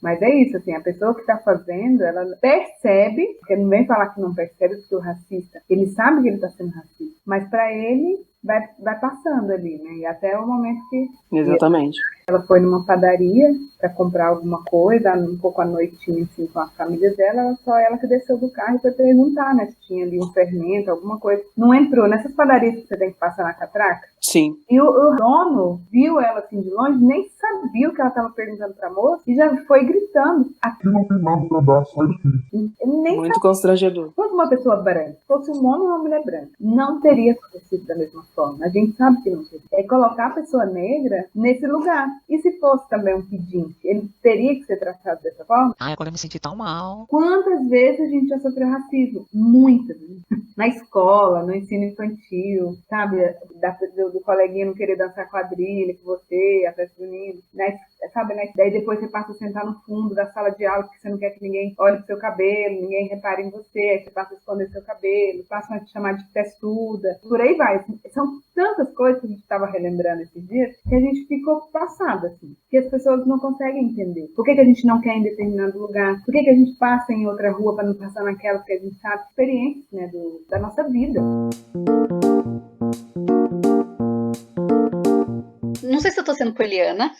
Mas é isso, assim, a pessoa que está fazendo, ela percebe, porque não vem falar que não percebe, porque o racista, ele sabe que ele está sendo racista, mas para ele vai passando ali, né? E até o momento que... Exatamente. Ela foi numa padaria para comprar alguma coisa, um pouco à noitinha, assim, com a família dela, só ela que desceu do carro e foi perguntar, né, se tinha ali um fermento, alguma coisa. Não entrou nessas padarias que você tem que passar na catraca? Sim. E o dono viu ela assim de longe, nem sabia o que ela estava perguntando pra moça e já foi gritando: aqui não tem nada pra dar, sai daqui. Muito constrangedor. Se fosse uma pessoa branca, se fosse um homem ou uma mulher branca, não teria acontecido da mesma forma. A gente sabe que não teria. É colocar a pessoa negra nesse lugar. E se fosse também um pedinte, ele teria que ser tratado dessa forma? Ai, agora eu me senti tão mal. Quantas vezes a gente já sofreu racismo? Muitas. Na escola, no ensino infantil, sabe? Do coleguinha não querer dançar quadrilha com você, a festa junina, né? Sabe, né? Daí depois você passa a sentar no fundo da sala de aula porque você não quer que ninguém olhe pro seu cabelo, ninguém repare em você, aí você passa a esconder seu cabelo, passa a te chamar de testuda, por aí vai. São tantas coisas que a gente estava relembrando esses dias que a gente ficou passada, assim, que as pessoas não conseguem entender. Por que a gente não quer ir em determinado lugar? Por que a gente passa em outra rua para não passar naquela? Porque a gente sabe experiências, né, da nossa vida. Não sei se eu tô sendo poliana,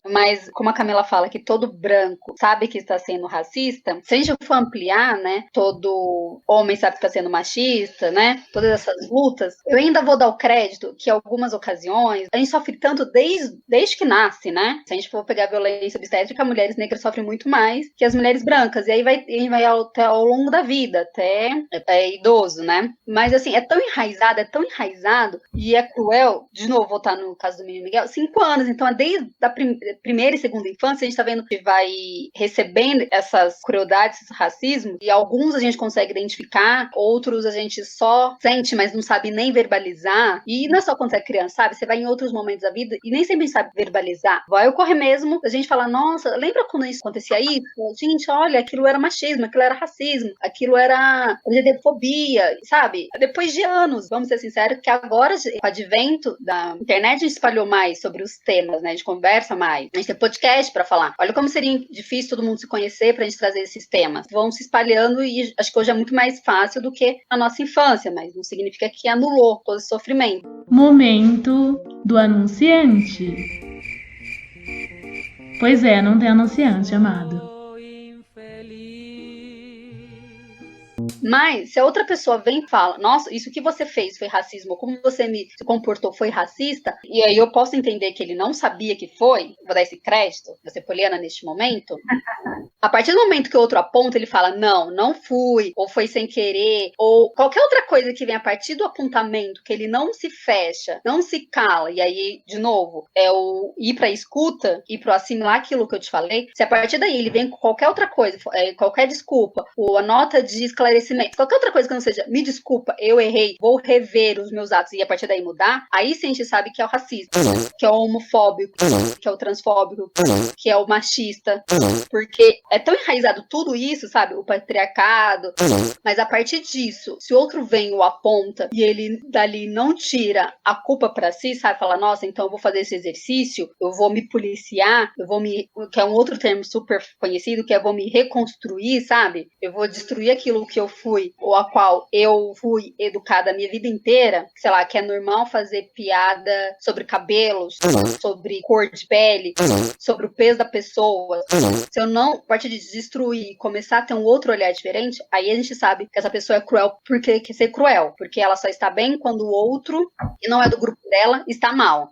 mas como a Camila fala que todo branco sabe que está sendo racista, se a gente for ampliar, né, todo homem sabe que está sendo machista, né, todas essas lutas, eu ainda vou dar o crédito que em algumas ocasiões a gente sofre tanto desde que nasce, né? Se a gente for pegar a violência obstétrica, mulheres negras sofrem muito mais que as mulheres brancas, e aí vai ao longo da vida, até idoso, né? Mas assim, é tão enraizado, e é cruel, de novo, voltar no caso do menino Miguel, 5 anos, então é desde a primeira e segunda infância, a gente tá vendo que vai recebendo essas crueldades, esse racismo, e alguns a gente consegue identificar, outros a gente só sente, mas não sabe nem verbalizar, e não é só quando você é criança, sabe? Você vai em outros momentos da vida e nem sempre sabe verbalizar. Vai ocorrer mesmo, a gente fala: nossa, lembra quando isso acontecia isso? Gente, olha, aquilo era machismo, aquilo era racismo, aquilo era LGBTfobia, sabe? Depois de anos, vamos ser sinceros, que agora, com o advento da internet, a gente espalhou mais sobre os temas, né? A gente conversa mais. A gente tem podcast pra falar. Olha como seria difícil todo mundo se conhecer pra gente trazer esses temas. Vão se espalhando e acho que hoje é muito mais fácil do que a nossa infância, mas não significa que anulou todo esse sofrimento. Momento do anunciante. Pois é, não tem anunciante, amado. Mas, se a outra pessoa vem e fala: nossa, isso que você fez foi racismo, como você se comportou foi racista, e aí eu posso entender que ele não sabia que foi, vou dar esse crédito, você poliana neste momento, A partir do momento que o outro aponta, ele fala, não fui, ou foi sem querer, ou qualquer outra coisa que vem a partir do apontamento, que ele não se fecha, não se cala, e aí, de novo, é o ir pra escuta, ir pro assimilar aquilo que eu te falei, se a partir daí ele vem com qualquer outra coisa, qualquer desculpa, ou a nota de esclarecimento, qualquer outra coisa que não seja, me desculpa, eu errei, vou rever os meus atos, e a partir daí mudar, aí sim a gente sabe que é o racismo, que é o homofóbico, que é o transfóbico, que é o machista, porque é tão enraizado tudo isso, sabe, o patriarcado, mas a partir disso, se o outro vem ou aponta, e ele dali não tira a culpa pra si, sabe, fala, nossa, então eu vou fazer esse exercício, eu vou me policiar, que é um outro termo super conhecido, que é vou me reconstruir, sabe, eu vou destruir aquilo que eu fui, ou a qual eu fui educada a minha vida inteira, sei lá, que é normal fazer piada sobre cabelos, sobre cor de pele, sobre o peso da pessoa. Se eu não, a partir de destruir, começar a ter um outro olhar diferente, aí a gente sabe que essa pessoa é cruel porque quer ser cruel, porque ela só está bem quando o outro, que não é do grupo dela, está mal.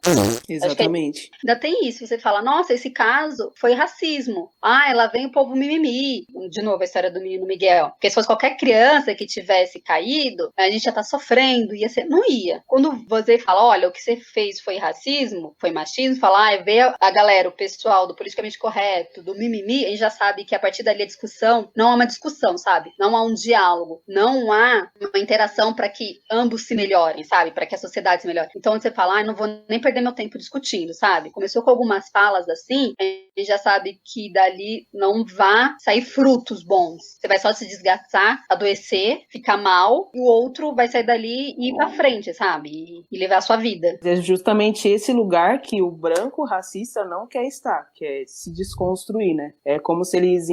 Exatamente. Ainda tem isso, você fala, nossa, esse caso foi racismo. Ah, lá vem o povo mimimi. De novo, a história do menino Miguel. Porque se fosse qualquer criança que tivesse caído, a gente já tá sofrendo, não ia. Quando você fala, olha, o que você fez foi racismo, foi machismo, fala, vê a galera, o pessoal do politicamente correto, do mimimi, a gente já sabe que a partir dali a discussão não há uma discussão, sabe? Não há um diálogo, não há uma interação para que ambos se melhorem, sabe? Para que a sociedade se melhore. Então, você fala, não vou nem perder meu tempo discutindo, sabe? Começou com algumas falas assim, a gente já sabe que dali não vai sair frutos bons. Você vai só se desgastar, adoecer, ficar mal, e o outro vai sair dali e ir pra frente, sabe? E levar a sua vida. É justamente esse lugar que o branco racista não quer estar, que é se desconstruir, né? É como se eles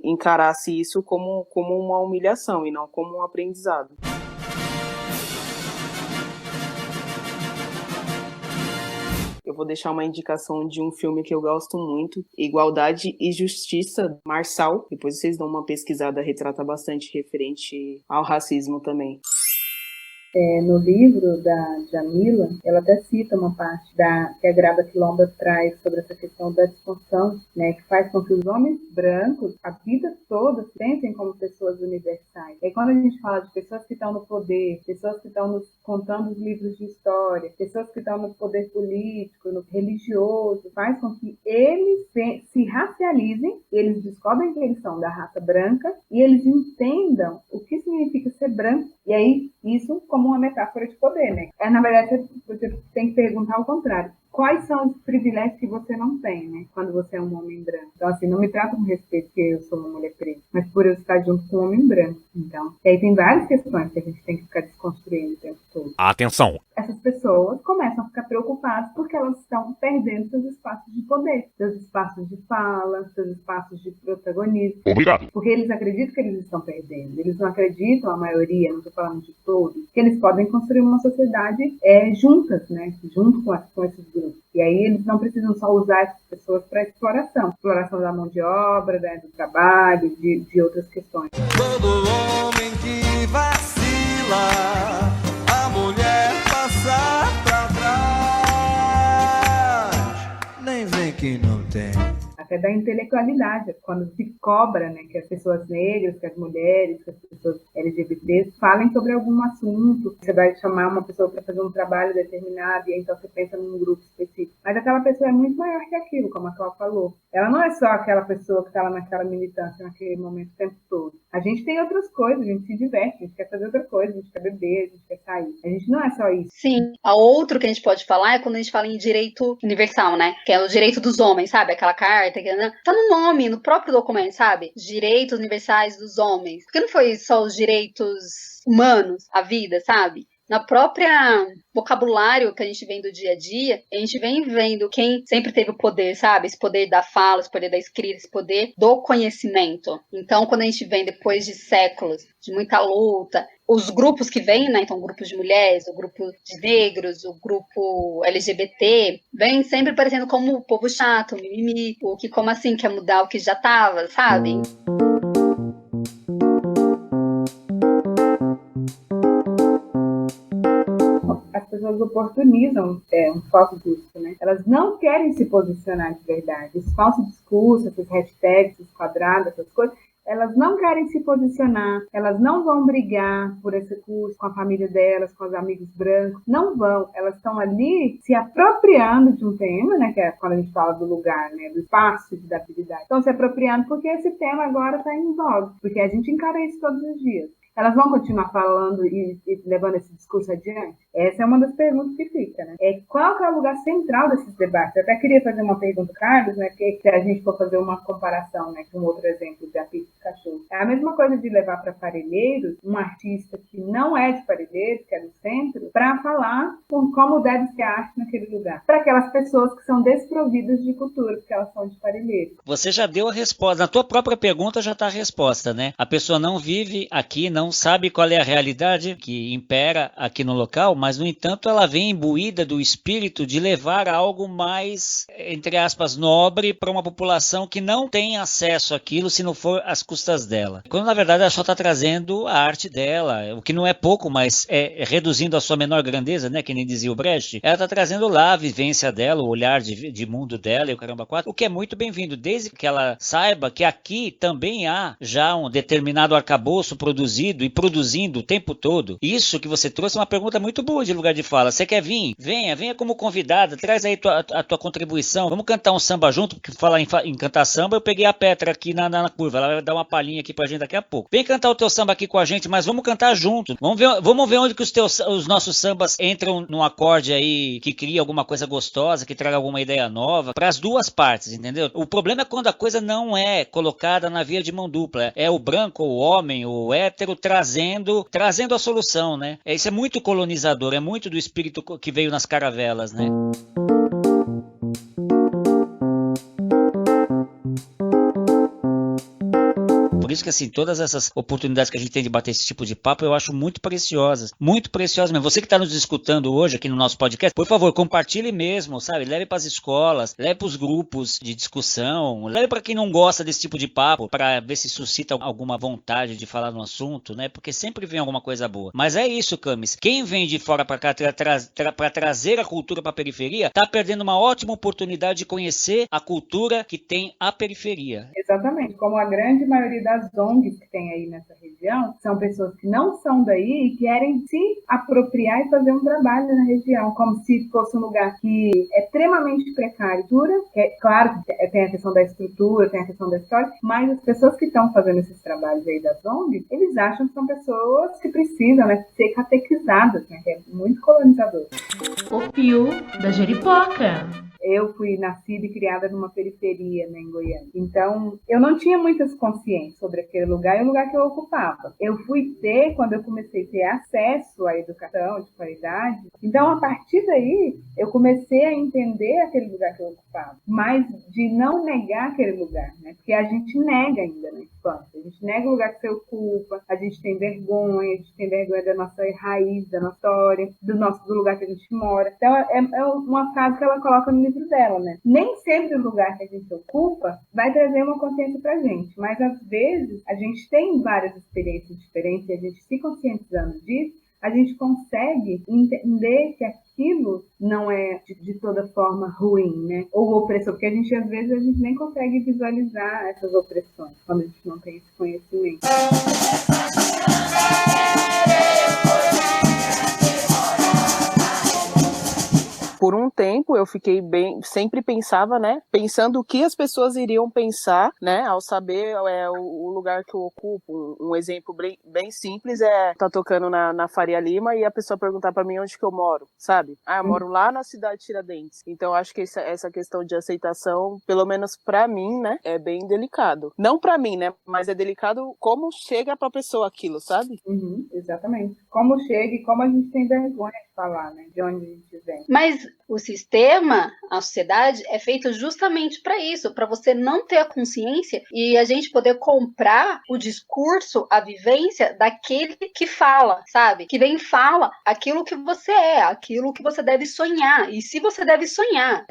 encarassem isso como uma humilhação e não como um aprendizado. Eu vou deixar uma indicação de um filme que eu gosto muito, Igualdade e Justiça, Marçal. Depois vocês dão uma pesquisada, retrata bastante referente ao racismo também. No livro da Djamila, ela até cita uma parte que a Grada Quilomba traz sobre essa questão da disfunção, né, que faz com que os homens brancos, a vida toda, se sentem como pessoas universais. E aí, quando a gente fala de pessoas que estão no poder, pessoas que estão nos contando os livros de história, pessoas que estão no poder político, no religioso, faz com que eles se racializem, eles descobrem que eles são da raça branca e eles entendam o que significa ser branco. E aí, isso como uma metáfora de poder, né? Na verdade, você tem que perguntar ao contrário. Quais são os privilégios que você não tem, né? Quando você é um homem branco. Então, assim, não me trata com respeito porque eu sou uma mulher preta, mas por eu estar junto com um homem branco. Então, e aí tem várias questões que a gente tem que ficar desconstruindo o tempo todo. Atenção! Essas pessoas começam a ficar preocupadas porque elas estão perdendo seus espaços de poder, seus espaços de fala, seus espaços de protagonismo. Obrigado. Porque eles acreditam que eles estão perdendo. Eles não acreditam, a maioria, não estou falando de todos, que eles podem construir uma sociedade juntas, né? Junto com esses grupos. E aí eles não precisam só usar essas pessoas para exploração da mão de obra, né, do trabalho, de outras questões. Todo homem que vacila, a mulher passa pra trás, nem vê que não tem. Até da intelectualidade, quando se cobra, né, que as pessoas negras, que as mulheres, que as pessoas LGBTs falem sobre algum assunto. Você vai chamar uma pessoa para fazer um trabalho determinado e aí, então você pensa num grupo específico. Mas aquela pessoa é muito maior que aquilo, como a Cláudia falou. Ela não é só aquela pessoa que está lá naquela militância, naquele momento o tempo todo. A gente tem outras coisas, a gente se diverte, a gente quer fazer outra coisa, a gente quer beber, a gente quer sair. A gente não é só isso. Sim. A outro que a gente pode falar é quando a gente fala em direito universal, né? Que é o direito dos homens, sabe? Aquela carta que tá no nome, no próprio documento, sabe? Direitos universais dos homens. Porque não foi só os direitos humanos, a vida, sabe? Na própria vocabulário que a gente vem do dia a dia, a gente vem vendo quem sempre teve o poder, sabe? Esse poder da fala, esse poder da escrita, esse poder do conhecimento. Então, quando a gente vem depois de séculos, de muita luta, os grupos que vêm, né? Então, grupos de mulheres, o grupo de negros, o grupo LGBT, vem sempre parecendo como o povo chato, o mimimi, o que como assim quer mudar o que já tava, sabe? pessoas oportunizam um falso discurso, né? Elas não querem se posicionar de verdade. Esse falso discurso, essas hashtags, esses quadrados, essas coisas, elas não querem se posicionar, elas não vão brigar por esse curso com a família delas, com os amigos brancos, não vão. Elas estão ali se apropriando de um tema, né, que é quando a gente fala do lugar, né, do espaço de habilidade. Estão se apropriando porque esse tema agora está em voga, porque a gente encara isso todos os dias. Elas vão continuar falando e levando esse discurso adiante? Essa é uma das perguntas que fica, né? Qual que é o lugar central desses debates? Eu até queria fazer uma pergunta, Carlos, né? Que se a gente for fazer uma comparação, né, com outro exemplo de apito de cachorro. É a mesma coisa de levar para Parelheiros um artista que não é de Parelheiros, que é do centro, para falar como deve ser a arte naquele lugar. Para aquelas pessoas que são desprovidas de cultura, porque elas são de Parelheiros. Você já deu a resposta. Na tua própria pergunta já está a resposta, né? A pessoa não vive aqui, não sabe qual é a realidade que impera aqui no local, mas, no entanto, ela vem imbuída do espírito de levar algo mais, entre aspas, nobre para uma população que não tem acesso àquilo se não for às custas dela. Quando, na verdade, ela só está trazendo a arte dela, o que não é pouco, mas é reduzindo a sua menor grandeza, né, que nem dizia o Brecht, ela está trazendo lá a vivência dela, o olhar de mundo dela e o caramba quatro, o que é muito bem-vindo, desde que ela saiba que aqui também há já um determinado arcabouço produzido e produzindo o tempo todo. Isso que você trouxe é uma pergunta muito boa de lugar de fala. Você quer vir? Venha como convidada, traz aí a tua contribuição. Vamos cantar um samba junto, porque falar em cantar samba, eu peguei a Petra aqui na curva, ela vai dar uma palhinha aqui pra gente daqui a pouco. Vem cantar o teu samba aqui com a gente, mas vamos cantar junto. Vamos ver onde que os nossos sambas entram num acorde aí que cria alguma coisa gostosa, que traga alguma ideia nova, para as duas partes, entendeu? O problema é quando a coisa não é colocada na via de mão dupla. É o branco, o homem, o hétero trazendo a solução, né? Isso é muito colonizador, é muito do espírito que veio nas caravelas, né? Por isso que, assim, todas essas oportunidades que a gente tem de bater esse tipo de papo, eu acho muito preciosas mesmo. Você que está nos escutando hoje aqui no nosso podcast, por favor, compartilhe mesmo, sabe? Leve para as escolas, leve para os grupos de discussão, leve para quem não gosta desse tipo de papo, para ver se suscita alguma vontade de falar no assunto, né? Porque sempre vem alguma coisa boa. Mas é isso, Camis. Quem vem de fora para cá para trazer a cultura para a periferia, está perdendo uma ótima oportunidade de conhecer a cultura que tem a periferia. Exatamente. Como a grande maioria das ONGs que tem aí nessa região, são pessoas que não são daí e querem se apropriar e fazer um trabalho na região, como se fosse um lugar que é extremamente precário. Claro que tem a questão da estrutura, tem a questão da história, mas as pessoas que estão fazendo esses trabalhos aí das ONGs, eles acham que são pessoas que precisam, né, ser catequizadas, né, que é muito colonizador. O Pio da Jeripoca. Eu fui nascida e criada numa periferia, né, em Goiânia. Então, eu não tinha muitas consciências sobre aquele lugar e o lugar que eu ocupava. Eu fui ter, quando eu comecei a ter acesso à educação de qualidade, então, a partir daí, eu comecei a entender aquele lugar que eu ocupava, mas de não negar aquele lugar, né? Porque a gente nega ainda na infância. A gente nega o lugar que você ocupa, a gente tem vergonha da nossa raiz, da nossa história, do lugar que a gente mora. Então, é uma frase que ela coloca no livro dela, né? Nem sempre o lugar que a gente ocupa vai trazer uma consciência pra gente, mas às vezes a gente tem várias experiências diferentes e a gente se conscientizando disso, a gente consegue entender que aquilo não é de toda forma ruim, né? Ou opressor, porque às vezes a gente nem consegue visualizar essas opressões quando a gente não tem esse conhecimento. Por um tempo eu fiquei sempre pensava, né, pensando o que as pessoas iriam pensar, né, ao saber o lugar que eu ocupo. Um exemplo bem simples é tá tocando na Faria Lima e a pessoa perguntar pra mim onde que eu moro, sabe? Eu moro lá na cidade de Tiradentes. Então acho que essa questão de aceitação, pelo menos pra mim, né, é bem delicado. Não pra mim, né, mas é delicado como chega pra pessoa aquilo, sabe? Uhum, exatamente. Como chega e como a gente tem vergonha de falar, né, de onde a gente vem. Mas o sistema a sociedade é feito justamente para isso, para você não ter a consciência e a gente poder comprar o discurso, a vivência daquele que fala, sabe? Que vem e fala aquilo que você é, aquilo que você deve sonhar. E se você deve sonhar,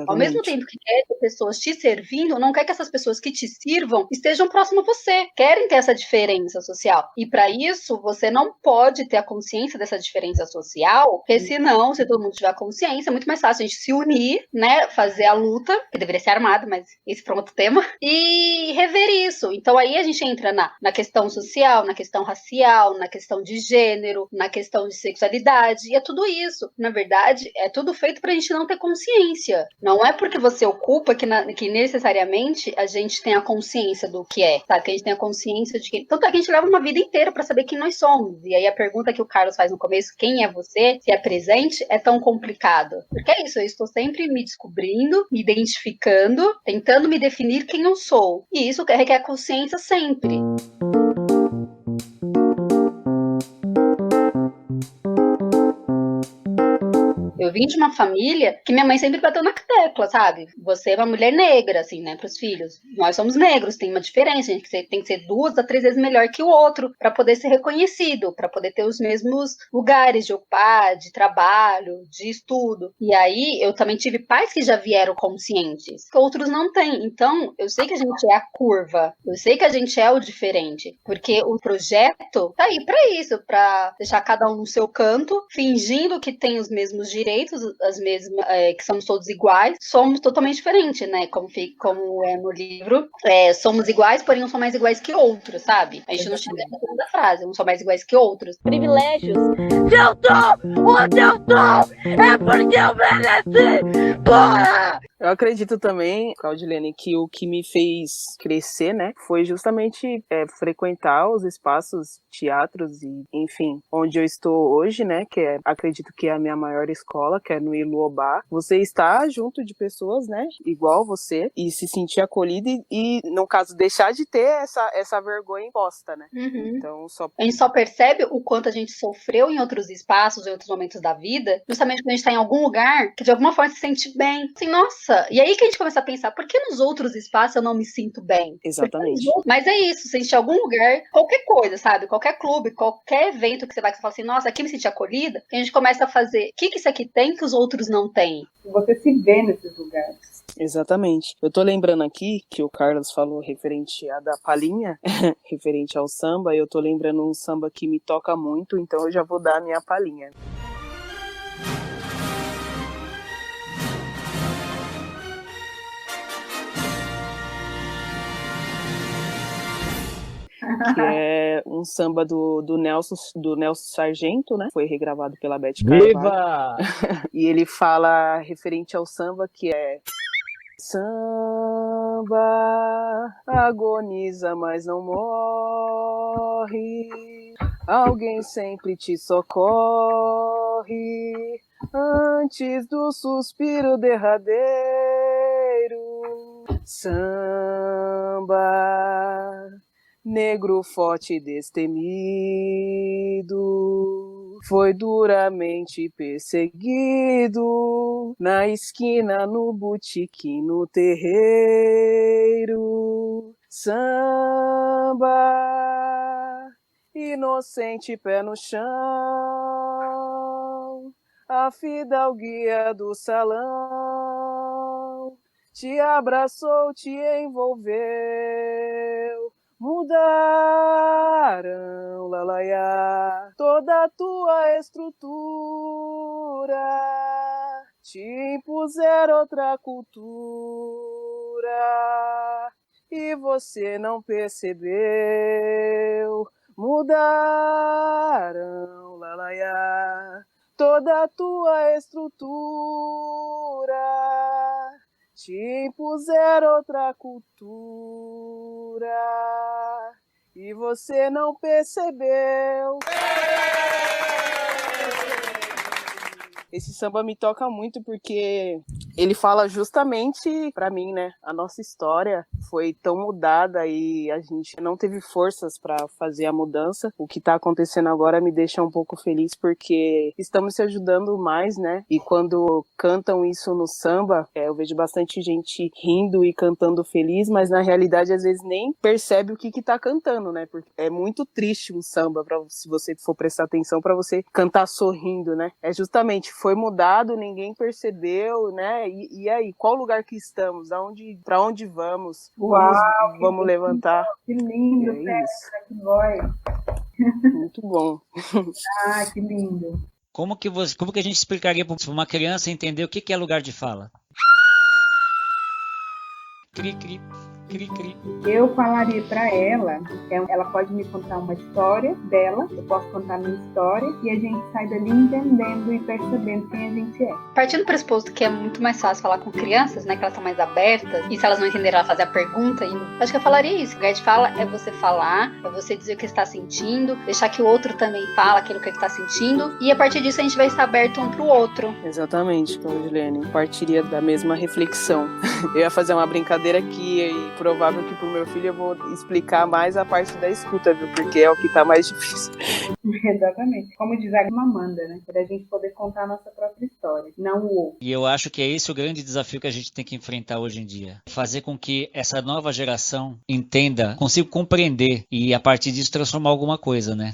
ao mesmo tempo que quer ter pessoas te servindo, não quer que essas pessoas que te sirvam estejam próximas a você. Querem ter essa diferença social. E para isso, você não pode ter a consciência dessa diferença social, porque senão, se todo mundo tiver a consciência, é muito mais fácil a gente se unir, né? Fazer a luta, que deveria ser armado, mas esse foi outro tema, e rever isso. Então aí a gente entra na questão social, na questão racial, na questão de gênero, na questão de sexualidade, e é tudo isso. Na verdade, é tudo feito pra gente não ter consciência. Não é porque você ocupa que necessariamente a gente tem a consciência do que é, sabe? Que a gente tem a consciência de que... Tanto é que a gente leva uma vida inteira pra saber quem nós somos. E aí a pergunta que o Carlos faz no começo, quem é você, se é presente, é tão complicado. Porque é isso, eu estou sempre me descobrindo, me identificando, tentando me definir quem eu sou. E isso requer consciência sempre. Eu vim de uma família que minha mãe sempre bateu na tecla, sabe? Você é uma mulher negra, assim, né, pros filhos. Nós somos negros, tem uma diferença, a gente tem que ser 2 a 3 vezes melhor que o outro para poder ser reconhecido, para poder ter os mesmos lugares de ocupar, de trabalho, de estudo. E aí, eu também tive pais que já vieram conscientes, que outros não têm. Então, eu sei que a gente é a curva, eu sei que a gente é o diferente, porque o projeto tá aí para isso, para deixar cada um no seu canto, fingindo que tem os mesmos direitos, as mesmas, que somos todos iguais, somos totalmente diferentes, né? Como é no livro, somos iguais, porém não somos mais iguais que outros, sabe? A gente não chega na segunda frase, não somos mais iguais que outros. Privilégios. Se eu tô onde eu tô, é porque eu mereci. Bora! Eu acredito também, Claudilene, que o que me fez crescer, né, foi justamente frequentar os espaços, teatros e, enfim, onde eu estou hoje, né, que acredito que é a minha maior escola, que é no Iluobá. Você está junto de pessoas, né, igual você, e se sentir acolhida e, no caso, deixar de ter essa vergonha imposta, né. Uhum. Então, a gente só percebe o quanto a gente sofreu em outros espaços, em outros momentos da vida, justamente quando a gente está em algum lugar que de alguma forma se sente bem. Assim, nossa, e aí que a gente começa a pensar, por que nos outros espaços eu não me sinto bem? Exatamente. Mas é isso, se a gente em algum lugar, qualquer coisa, sabe? Qualquer clube, qualquer evento que você vai, que você fala assim, nossa, aqui me senti acolhida, a gente começa a fazer, o que isso aqui tem que os outros não têm? Você se vê nesses lugares. Exatamente. Eu tô lembrando aqui que o Carlos falou referente a da palhinha, referente ao samba, eu tô lembrando um samba que me toca muito, então eu já vou dar a minha palhinha. Que é um samba do Nelson Sargento, né? Foi regravado pela Beth Carvalho. Viva! E ele fala referente ao samba que é: samba agoniza, mas não morre. Alguém sempre te socorre antes do suspiro derradeiro. Samba, negro forte e destemido, foi duramente perseguido, na esquina, no botequim, no terreiro. Samba, inocente pé no chão, a fidalguia do salão te abraçou, te envolveu. Mudaram, lalaiá, toda a tua estrutura, te impuseram outra cultura e você não percebeu. Mudaram, lalaiá, toda a tua estrutura, te impuseram outra cultura e você não percebeu. Esse samba me toca muito porque Ele fala justamente pra mim, né? A nossa história foi tão mudada e a gente não teve forças pra fazer a mudança. O que tá acontecendo agora me deixa um pouco feliz porque estamos se ajudando mais, né? E quando cantam isso no samba, eu vejo bastante gente rindo e cantando feliz, mas na realidade às vezes nem percebe o que tá cantando, né? Porque é muito triste um samba, se você for prestar atenção, pra você cantar sorrindo, né? É justamente, foi mudado, ninguém percebeu, né? E aí, qual lugar que estamos? Pra onde vamos? Uau, vamos levantar. Que lindo, Petra, que voz. Muito bom. Ah, que lindo. Como que a gente explicaria para uma criança entender o que é lugar de fala? Cri, cri. Eu falaria para ela, ela pode me contar uma história dela, eu posso contar a minha história e a gente sai dali entendendo e percebendo quem a gente é. Partindo do pressuposto que é muito mais fácil falar com crianças, né, que elas estão mais abertas, e se elas não entenderem, ela fazer a pergunta, e acho que eu falaria isso. O lugar de fala é você falar, é você dizer o que está sentindo, deixar que o outro também fala aquilo que ele está sentindo, e a partir disso a gente vai estar aberto um pro outro. Exatamente, Claudilene, partiria da mesma reflexão. Eu ia fazer uma brincadeira aqui e provável que pro meu filho eu vou explicar mais a parte da escuta, viu? Porque é o que tá mais difícil. Exatamente. Como diz a Amanda, né? Pra gente poder contar a nossa própria história, não o outro. E eu acho que é esse o grande desafio que a gente tem que enfrentar hoje em dia. Fazer com que essa nova geração entenda, consiga compreender e a partir disso transformar alguma coisa, né?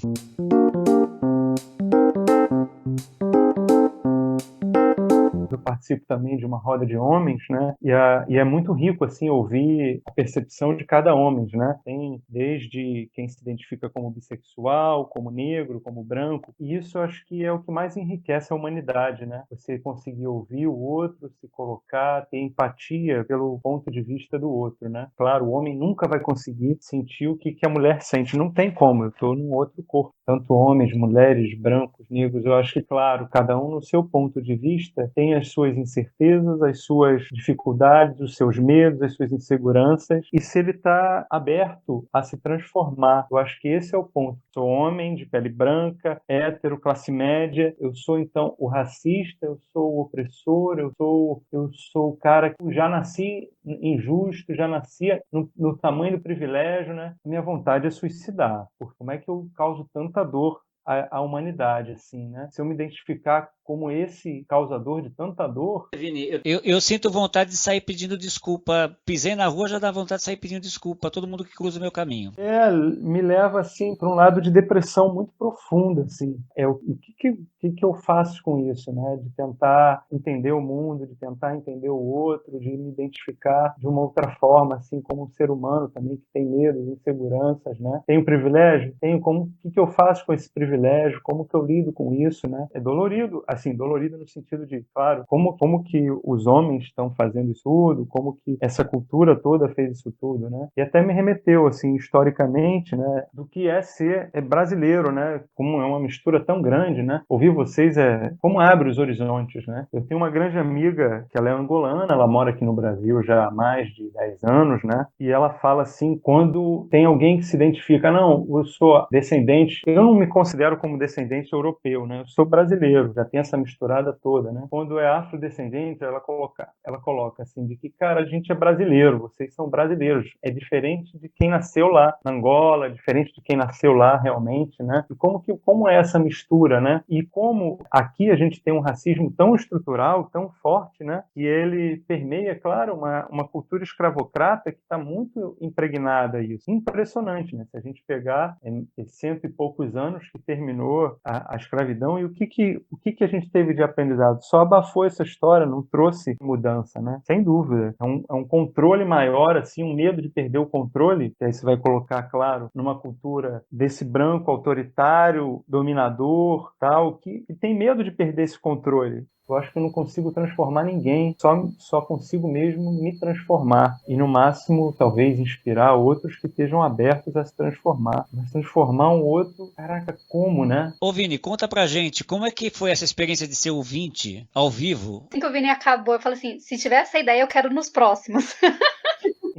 Eu participo também de uma roda de homens, né? E é muito rico assim ouvir a percepção de cada homem, né? Tem desde quem se identifica como bissexual, como negro, como branco. E isso eu acho que é o que mais enriquece a humanidade, né? Você conseguir ouvir o outro, se colocar, ter empatia pelo ponto de vista do outro, né? Claro, o homem nunca vai conseguir sentir o que a mulher sente. Não tem como. Eu estou num outro corpo. Tanto homens, mulheres, brancos, negros. Eu acho que, claro, cada um no seu ponto de vista tem as suas incertezas, as suas dificuldades, os seus medos, as suas inseguranças, e se ele está aberto a se transformar. Eu acho que esse é o ponto. Sou homem, de pele branca, hétero, classe média, eu sou então o racista, eu sou o opressor, eu sou o cara que já nasci injusto, já nasci no tamanho do privilégio, né? Minha vontade é suicidar, porque como é que eu causo tanta dor à humanidade, assim, né? Se eu me identificar como esse causador de tanta dor... Vini, eu sinto vontade de sair pedindo desculpa. Pisei na rua, já dá vontade de sair pedindo desculpa a todo mundo que cruza o meu caminho. Me leva, assim, para um lado de depressão muito profunda, assim. O que eu faço com isso, né? De tentar entender o mundo, de tentar entender o outro, de me identificar de uma outra forma, assim, como um ser humano também que tem medos, inseguranças, né? Tenho privilégio? Tenho. O que eu faço com esse privilégio? Como que eu lido com isso, né? É dolorido, assim, dolorido no sentido de, claro, como que os homens estão fazendo isso tudo, como que essa cultura toda fez isso tudo, né? E até me remeteu, assim, historicamente, né, do que é ser brasileiro, né? Como é uma mistura tão grande, né? Ouvir vocês como abre os horizontes, né? Eu tenho uma grande amiga que ela é angolana, ela mora aqui no Brasil já há mais de 10 anos, né? E ela fala assim, quando tem alguém que se identifica, não, eu sou descendente, eu não me considero como descendente europeu, né? Eu sou brasileiro, já tem essa misturada toda, né? Quando é afrodescendente, ela coloca assim, de que, cara, a gente é brasileiro, vocês são brasileiros. É diferente de quem nasceu lá na Angola, é diferente de quem nasceu lá realmente, né? E como é essa mistura, né? E como aqui a gente tem um racismo tão estrutural, tão forte, né? E ele permeia, claro, uma cultura escravocrata que está muito impregnada a isso. Impressionante, né? Se a gente pegar 100 e poucos anos que terminou a escravidão, e o que a gente teve de aprendizado? Só abafou essa história, não trouxe mudança, né? Sem dúvida. É um controle maior, assim, um medo de perder o controle, que aí você vai colocar, claro, numa cultura desse branco autoritário, dominador, tal, que tem medo de perder esse controle. Eu acho que eu não consigo transformar ninguém, só consigo mesmo me transformar. E no máximo, talvez, inspirar outros que estejam abertos a se transformar. Mas transformar um outro, caraca, como, né? Ô Vini, conta pra gente, como é que foi essa experiência de ser ouvinte, ao vivo? Assim que o Vini acabou, eu falei assim, se tiver essa ideia, eu quero nos próximos.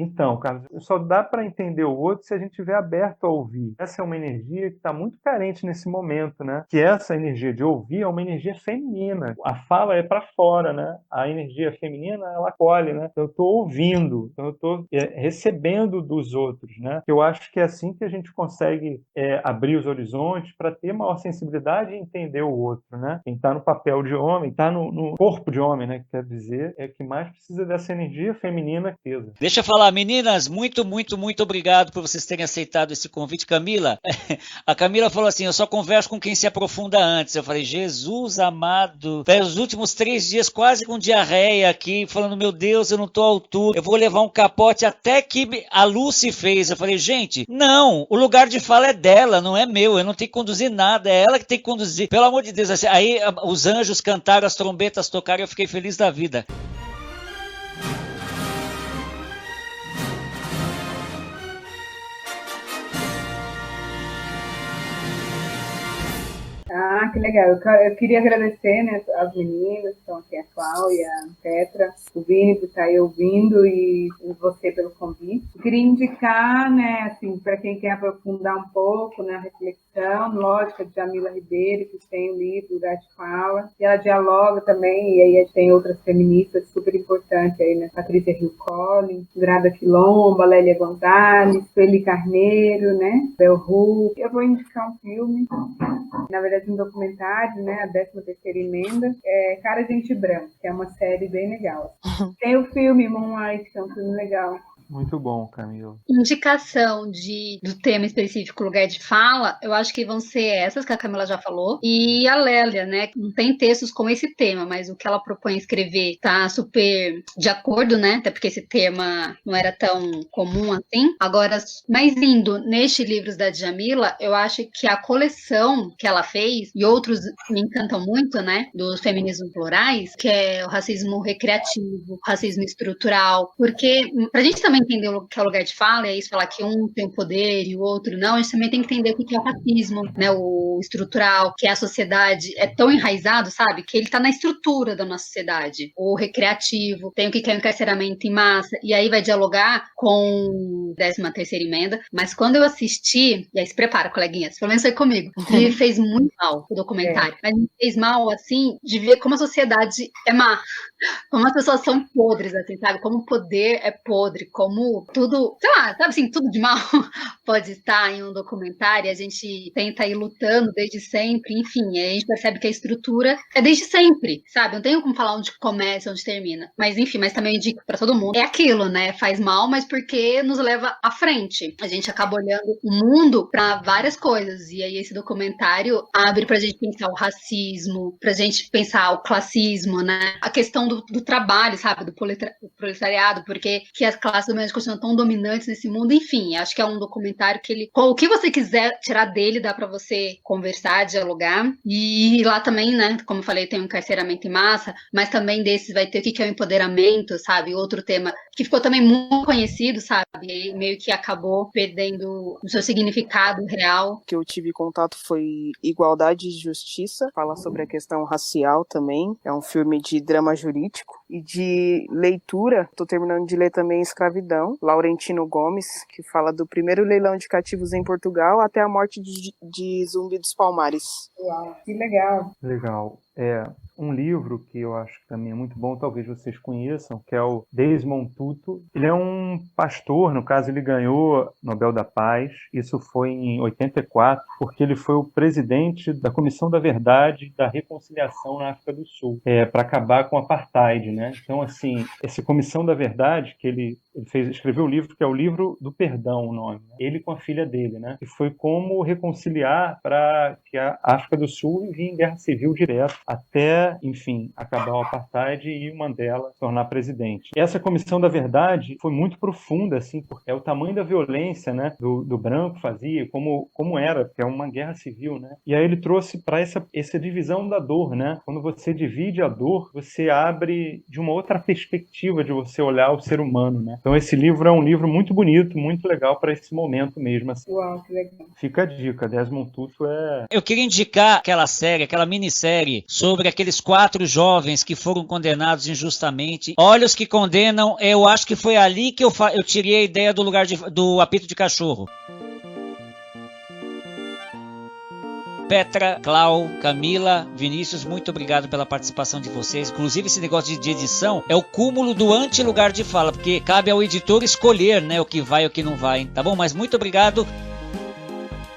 Então, Carlos, só dá para entender o outro se a gente estiver aberto a ouvir. Essa é uma energia que está muito carente nesse momento, né? Que essa energia de ouvir é uma energia feminina. A fala é para fora, né? A energia feminina, ela acolhe, né? Então, eu estou ouvindo, então eu estou recebendo dos outros, né? Eu acho que é assim que a gente consegue abrir os horizontes para ter maior sensibilidade e entender o outro, né? Quem está no papel de homem, está no corpo de homem, né? Que quer dizer, é que mais precisa dessa energia feminina acesa. Deixa eu falar, meninas, muito, muito, muito obrigado por vocês terem aceitado esse convite. Camila, a Camila falou assim, eu só converso com quem se aprofunda antes. Eu falei, Jesus amado, os últimos 3 dias quase com diarreia aqui, falando, meu Deus, eu não tô à altura, eu vou levar um capote até que a Lucy fez. Eu falei, gente, não, o lugar de fala é dela, não é meu, eu não tenho que conduzir nada, é ela que tem que conduzir. Pelo amor de Deus, aí os anjos cantaram, as trombetas tocaram e eu fiquei feliz da vida. Ah, que legal. Eu queria agradecer, né, as meninas que estão aqui, a Cláudia, a Petra, o Vini por estar aí ouvindo e você pelo convite. Eu queria indicar, né, assim, para quem quer aprofundar um pouco na reflexão lógica de Jamila Ribeiro, que tem o livro Lugar de Fala, e ela dialoga também, e aí a gente tem outras feministas super importantes aí, né, Patrícia Hill Collins, Grada Quilomba, Lélia Gonzalez, Sueli Carneiro, né, Bel Hooks. Eu vou indicar um filme, na verdade um documentário, né, a 13ª Emenda, Cara Gente Branca, que é uma série bem legal. Tem o filme Moonlight, que é um filme legal. Muito bom, Camila. Indicação do tema específico, lugar de fala, eu acho que vão ser essas que a Camila já falou, e a Lélia, né? Não tem textos com esse tema, mas o que ela propõe escrever tá super de acordo, né? Até porque esse tema não era tão comum assim. Agora, mas indo neste livros da Djamila, eu acho que a coleção que ela fez, e outros me encantam muito, né? Dos feminismos plurais, que é o racismo recreativo, o racismo estrutural, porque pra gente também entender o que é o lugar de fala, é isso, falar que um tem o poder e o outro não, a gente também tem que entender o que é o racismo, né, o estrutural, que a sociedade é tão enraizado, sabe, que ele tá na estrutura da nossa sociedade. O recreativo, tem o que é o encarceramento em massa, e aí vai dialogar com 13ª Emenda, mas quando eu assisti, e aí se prepara, coleguinhas, pelo menos foi comigo, me fez muito mal o documentário, mas me fez mal, assim, de ver como a sociedade é má, como as pessoas são podres, assim, sabe, como o poder é podre, como tudo, sei lá, sabe assim, tudo de mal pode estar em um documentário, e a gente tenta ir lutando desde sempre, enfim, a gente percebe que a estrutura é desde sempre, sabe? Não tenho como falar onde começa, onde termina, mas enfim, mas também eu indico pra todo mundo, é aquilo, né? Faz mal, mas porque nos leva à frente. A gente acaba olhando o mundo pra várias coisas, e aí esse documentário abre pra gente pensar o racismo, pra gente pensar o classismo, né? A questão do trabalho, sabe? Do proletariado, porque que as classes dominantes continuam tão dominantes nesse mundo, enfim, acho que é um documentário que ele, com o que você quiser tirar dele, dá pra você conversar, dialogar, e lá também, né, como eu falei, tem um encarceramento em massa, mas também desses vai ter o que é o empoderamento, sabe, outro tema que ficou também muito conhecido, sabe, e meio que acabou perdendo o seu significado real. O que eu tive contato foi Igualdade e Justiça, fala sobre a questão racial também, é um filme de drama jurídico, e de leitura, tô terminando de ler também Escravidão, Laurentino Gomes, que fala do primeiro leilão de cativos em Portugal até a morte de Zumbi dos Palmares. Uau, que legal. Legal. Um livro que eu acho que também é muito bom, talvez vocês conheçam, que é o Desmond Tutu. Ele é um pastor, no caso ele ganhou Nobel da Paz, isso foi em 84, porque ele foi o presidente da Comissão da Verdade e da Reconciliação na África do Sul, para acabar com o apartheid, né? Então, assim, essa Comissão da Verdade, que ele escreveu um livro, que é o Livro do Perdão, o nome, né? Ele com a filha dele, né? E foi como reconciliar para que a África do Sul vivia em guerra civil direto, até, enfim, acabar o apartheid e o Mandela se tornar presidente. E essa Comissão da Verdade foi muito profunda, assim, porque é o tamanho da violência, né, do branco fazia, como era, porque é uma guerra civil, né? E aí ele trouxe para essa divisão da dor, né? Quando você divide a dor, você abre de uma outra perspectiva de você olhar o ser humano, né? Então esse livro é um livro muito bonito, muito legal para esse momento mesmo. Assim. Uau, que legal. Fica a dica, Desmond Tutu é... Eu queria indicar aquela série, aquela minissérie sobre aqueles 4 jovens que foram condenados injustamente. Olhos que Condenam, eu acho que foi ali que eu tirei a ideia do apito de cachorro. Petra, Clau, Camila, Vinícius, muito obrigado pela participação de vocês. Inclusive esse negócio de edição é o cúmulo do anti-lugar de fala, porque cabe ao editor escolher, né, o que vai e o que não vai, tá bom? Mas muito obrigado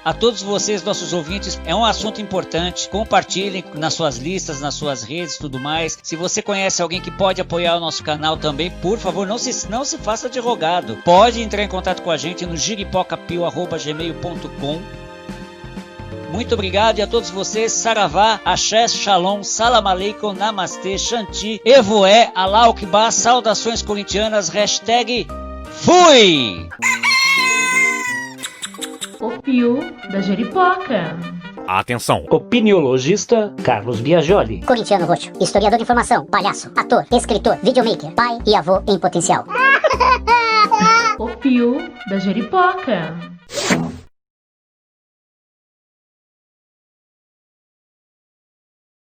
a todos vocês, nossos ouvintes. É um assunto importante, compartilhem nas suas listas, nas suas redes, tudo mais. Se você conhece alguém que pode apoiar o nosso canal também, por favor, não se faça de rogado. Pode entrar em contato com a gente no jiripocapio@gmail.com. Muito obrigado e a todos vocês, Saravá, Axé, Shalom, Salam Aleikum, Namastê, Shanti, Evoé, Allah Akbar, saudações corintianas, hashtag FUI! O Pio da Jeripoca. Atenção! Opiniologista Carlos Biagioli. Corintiano roxo, historiador de informação, palhaço, ator, escritor, videomaker, pai e avô em potencial. O Pio da Jeripoca.